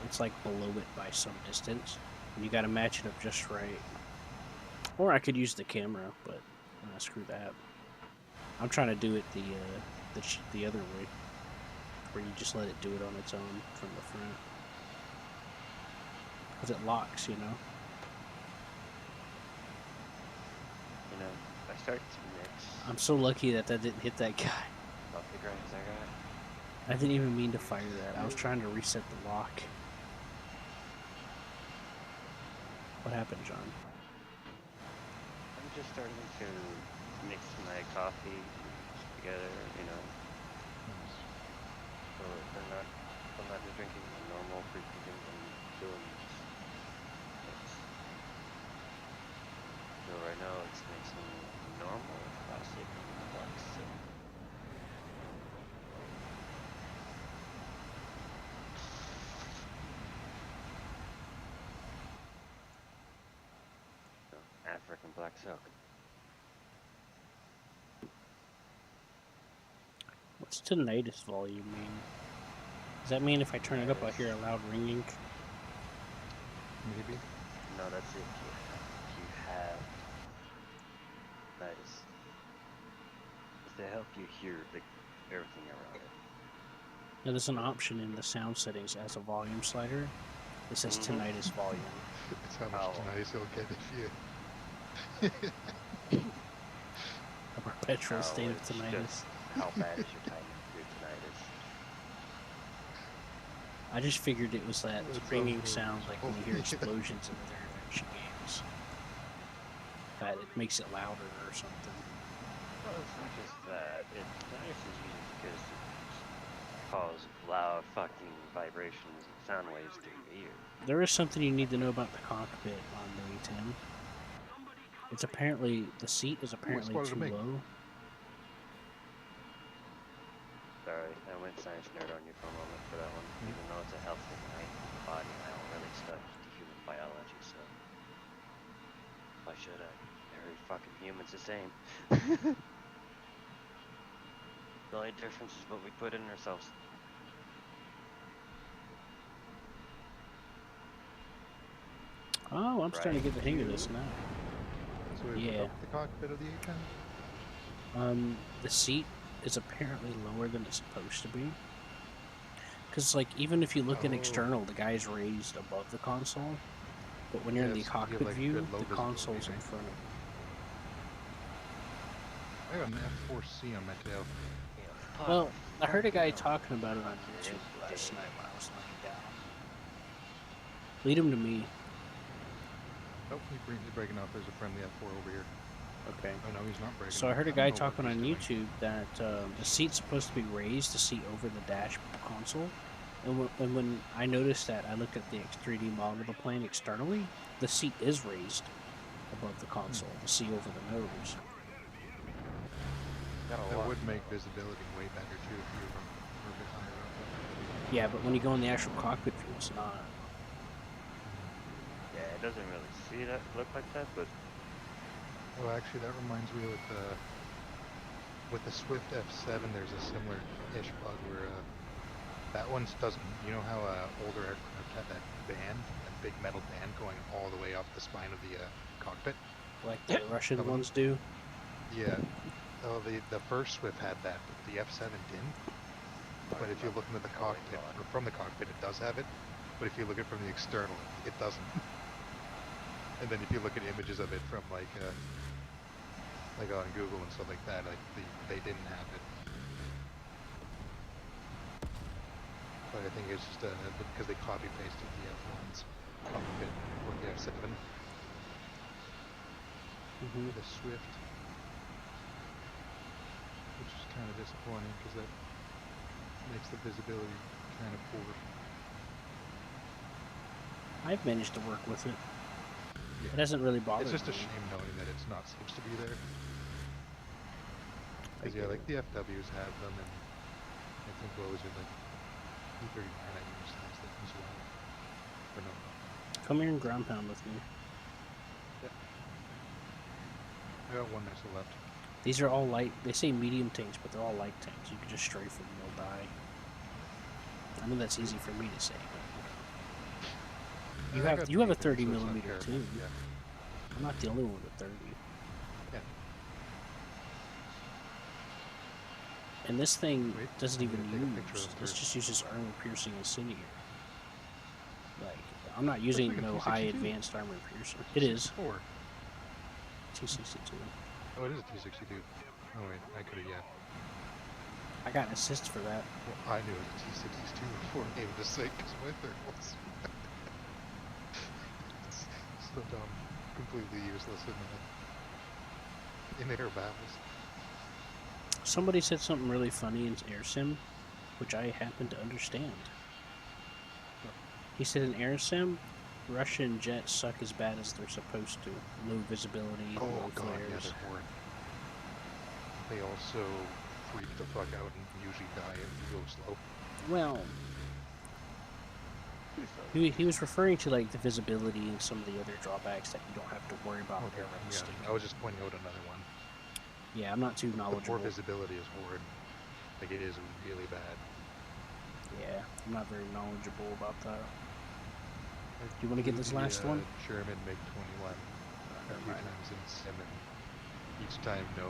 It's like below it by some distance, and you got to match it up just right. Or I could use the camera, but screw that. I'm trying to do it the other way, where you just let it do it on its own from the front, because it locks, you know. You know, I start to mix. I'm so lucky that didn't hit that guy. Buffy grinds that guy. I didn't even mean to fire that. I was trying to reset the lock. What happened, John? I'm just starting to mix my coffee together, you know. So I'm not just drinking the normal pre-drinking and doing mix. So right now it's mixing normal, classic, and black silk. So, African black silk. What's tinnitus volume mean? Does that mean if I turn it up, I hear a loud ringing? Maybe. No, that's if you have tinnitus. It's to help you hear everything around it. Now, there's an option in the sound settings as a volume slider that says Mhm. tinnitus volume. It's how much Oh. tinnitus you'll get if you. A perpetual No, state of it's tinnitus. just how bad is your tinnitus? I just figured it was that It's ringing so sound like when you hear yeah. explosions in the action games. That it makes it louder or something. Well, it's not just that. Tinnitus is usually because it causes loud fucking vibrations and sound waves through your ear. There is something you need to know about the cockpit on the A10. It's apparently, the seat is apparently spotted a too Ming. low. Sorry, I went science nerd on you for a moment for that one. Even though it's a health thing, the body, and I don't really study the human biology, so why should I? Every fucking human's the same. The only difference is what we put in ourselves. Oh, I'm starting to Right. get the hang of this now. So we Yeah. up the cockpit of the A10. The seat is apparently lower than it's supposed to be. Because, like, even if you look at Oh. external, the guy's raised above the console. But when you're in the Yes, you cockpit have, like, view, good low the visibility, console's in right? front of I got an F4C on my tail. Yeah, Well, I heard a guy fucking talking about it on hell. YouTube last Today. night when I was laying down. Lead him to me. Oh, he's breaking off. There's a friendly F4 over here. Okay. Oh no, he's not breaking So I off. heard a don't guy know what talking he's on doing. YouTube that the seat's supposed to be raised to see over the dash console. And when I noticed that, I looked at the 3D model of the plane externally. The seat is raised above the console to see over the nose. Got a That lot. would make visibility way better too if you were a bit higher up. Yeah, but when you go in the actual cockpit view, it's not. Yeah, it doesn't really look like that, but Well, actually, that reminds me with the Swift F7, there's a similar-ish bug where that one doesn't. You know how older aircraft had that band, that big metal band going all the way up the spine of the cockpit? Like the Russian Some of them. ones do. Yeah. Oh, the first Swift had that, but the F7 didn't. But if you look into the cockpit, or from the cockpit, it does have it. But if you look at it from the external, it doesn't. And then if you look at images of it from like on Google and stuff like that, like they didn't have it. But I think it's just because they copy pasted the F1s off of it for the F7. Mm-hmm. The Swift, which is kind of disappointing because that makes the visibility kind of poor. I've managed to work with it. Yeah. It hasn't really bothered It's just a me. shame knowing that it's not supposed to be there. I Because yeah, get like the FWs have them, and I think what was it, like E39 I used has them as well. Or no. Come here and ground pound with me. I got one next to the left. These are all light. They say medium tanks, but they're all light tanks. You can just strafe them and they'll die. I know that's easy for me to say, but you I have got you have a medium, 30 so it's not millimeter terrible. too. Yeah. I'm not the only one with 30. Yeah. And this thing Wait, doesn't I need even to take a picture use. of them This first. just uses armor piercing incendiary. Like I'm not using like a no high T62. advanced armor piercing. It is T64. T62. Oh, it is a T62. Oh wait, I could have, yeah. I got an assist for that. Well, I knew it was a T62 before I named the site because my thermals. It's so dumb. Completely useless in air battles. Somebody said something really funny in air sim, which I happen to understand. He said in air sim, Russian jets suck as bad as they're supposed to. Low visibility, Oh low god, yeah, flares. they're horrid. They also freak the fuck out and usually die if you go slow. Well, he was referring to like the visibility and some of the other drawbacks that you don't have to worry about with Okay, air yeah, stick. I was just pointing out another one. Yeah, I'm not too The poor knowledgeable. visibility is horrid. Like, it is really bad. Yeah, I'm not very knowledgeable about that. I Do you want to get flew this the, last one? German MiG-21 a Never few mind. times in sim, and each time, no.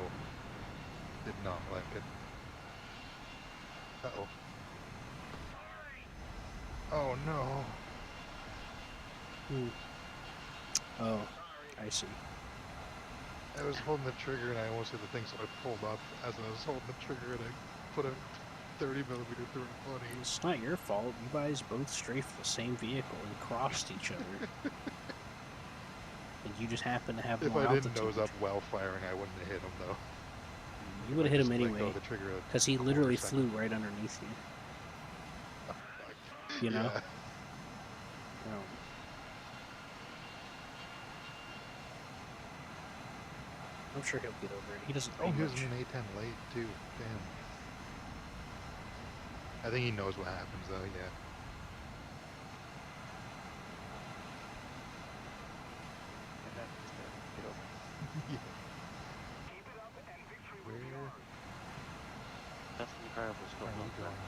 Did not like it. Uh-oh. Oh no! Oh, I see. I was holding the trigger and I almost hit the thing, so I pulled up as I was holding the trigger and I put a 30 millimeter through a 20. It's not your fault. You guys both strafed the same vehicle and crossed each other. And you just happen to have If more I didn't altitude. nose up while firing, I wouldn't have hit him though. You would have hit him Just let go anyway, of the trigger a because he quarter literally second. flew right underneath you. Oh, fuck. You know? Yeah. I'm sure he'll get over it. He doesn't Oh, think he was much. in an A10 late too. Damn. I think he knows what happens though. Yeah. Yeah. Keep it up and victory will Where be ours. That's incredible. What's are going you on there? going?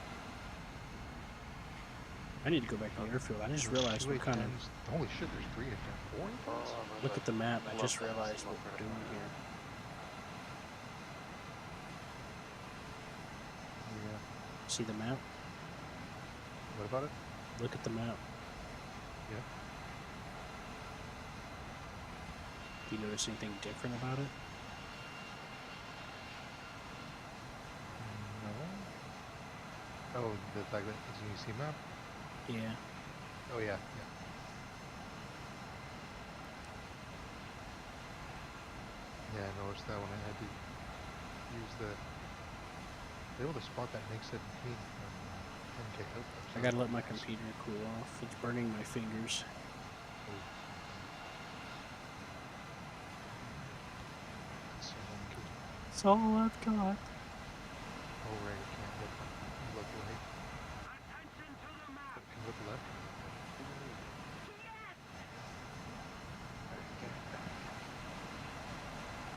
I need to go back to the airfield. I just There's realized two what kind of... A10s. Holy shit! There's 3 A10s. 4 A10s. Look at the map. I just realized what we're doing here. Yeah. See the map? What about it? Look at the map. Yeah. Do you notice anything different about it? No. Oh, the fact that it's an EC map? Yeah. Oh yeah, yeah. Yeah, I noticed that when I had to use the... Be able to spot that MiG 17 from 10K out. I gotta let my computer cool off. It's burning my fingers. It's all I've got. Oh right, I can't look right. Attention to the map. Can you look left?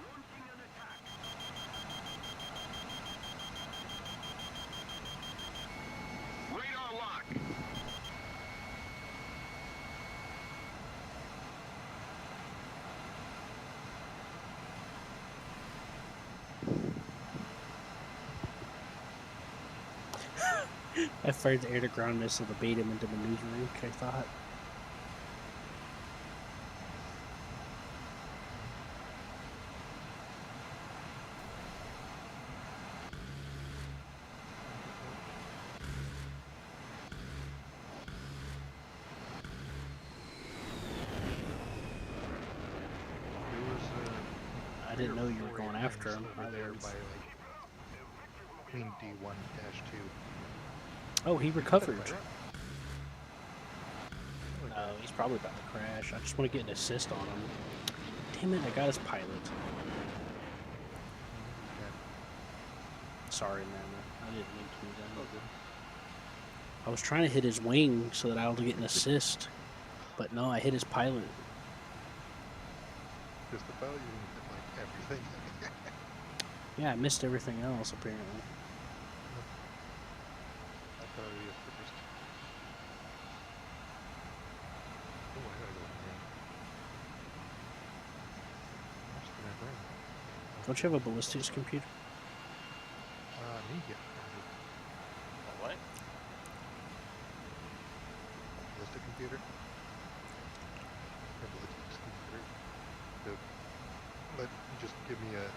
Launching an attack. Radar lock. I fired the air-to-ground missile to bait him into maneuvering, I thought. didn't know you were for going it, and after it's him. over there by like between D1-2. Oh, he You got a recovered. pilot? Oh, No, he's probably about to crash. I just want to get an assist on him. Damn it, I got his pilot. Sorry, man. I didn't mean to do that. I was trying to hit his wing so that I would get an assist. But no, I hit his pilot. Just the pilot, you didn't hit like everything. Yeah, I missed everything else, apparently. I thought it was first. Oh, I gotta go in here. How much did I bring? Don't you have a ballistics computer? Me, yeah. What? Ballistic computer. A ballistics computer. To just give me the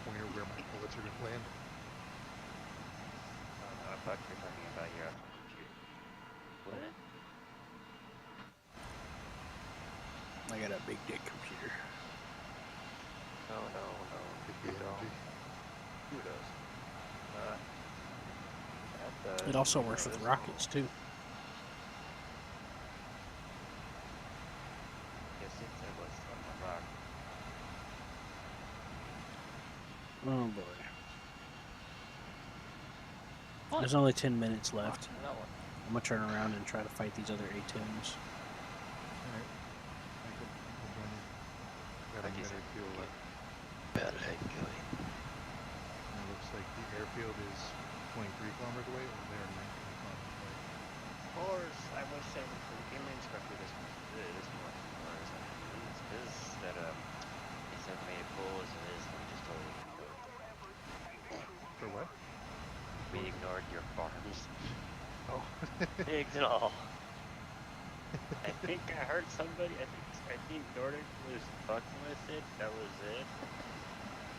pointer where my bullets are gonna land. I thought you were talking about your actual computer. What? I got a big dick computer. No. Big You don't. energy. Who does? It also works with rockets, too. Yes, it was on the rock. Oh boy. There's only 10 minutes left. That one. I'm gonna turn around and try to fight these other A-10s. Alright. I could join you. Got a Like you better said, fuel okay. left. Better going. And it looks like the airfield is 23 kilometers away, or they're 19 kilometers away. Of course, I was saying for the game instructor this morning. Or is that it's a made bulls and this we just totally ignored. For what? We ignored your farms. Oh. Pigs and all. I think I heard somebody. I think Nordic was fucking with it. That was it.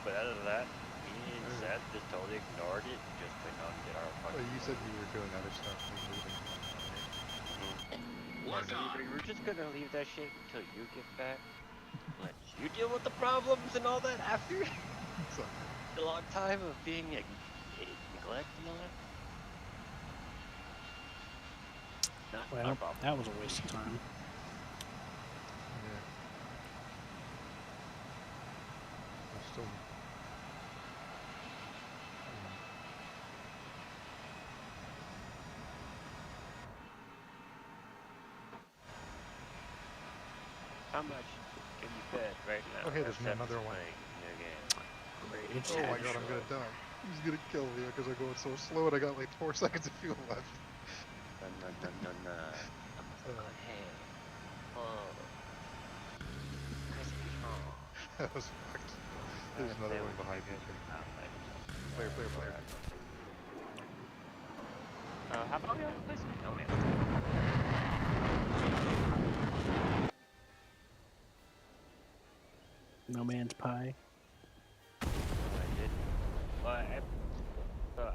But other than that, me and Seth just totally ignored it. And just went on and did our Well, fucking. you said you were doing other stuff, like moving. Lock on. We're just gonna leave that shit until you get back. Let you deal with the problems and all that after So, the long time of being neglect and all that. Not our Well, problem. that was a waste of time. yeah. We're still. How much can you bet right now? Oh, hey, there's Seth is another one. playing new game. Great. Oh my god, I'm gonna die. He's gonna kill me because I'm going so slow and I got like 4 seconds of fuel left. No. Hey. Oh. Crispy. Oh. That was fucked. There's another one behind me. Player. How about we all play some No Man? No Man's Pie. I did. Well,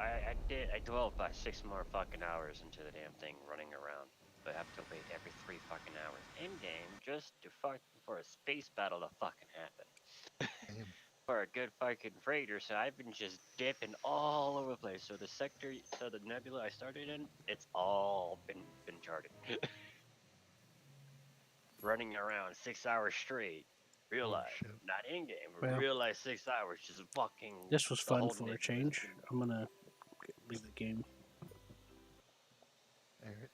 I did. I dwelled by 6 more fucking hours into the damn thing running around. But I have to wait every 3 fucking hours in game just to for a space battle to fucking happen. Damn. For a good fucking freighter, so I've been just dipping all over the place. So the sector, so the nebula I started in, it's all been charted. Running around 6 hours straight. Real Oh, life, shit. not in game, but Well, real life 6 hours, just fucking. This was the fun whole for a nebula's change. been- I'm gonna leave the game. Alright.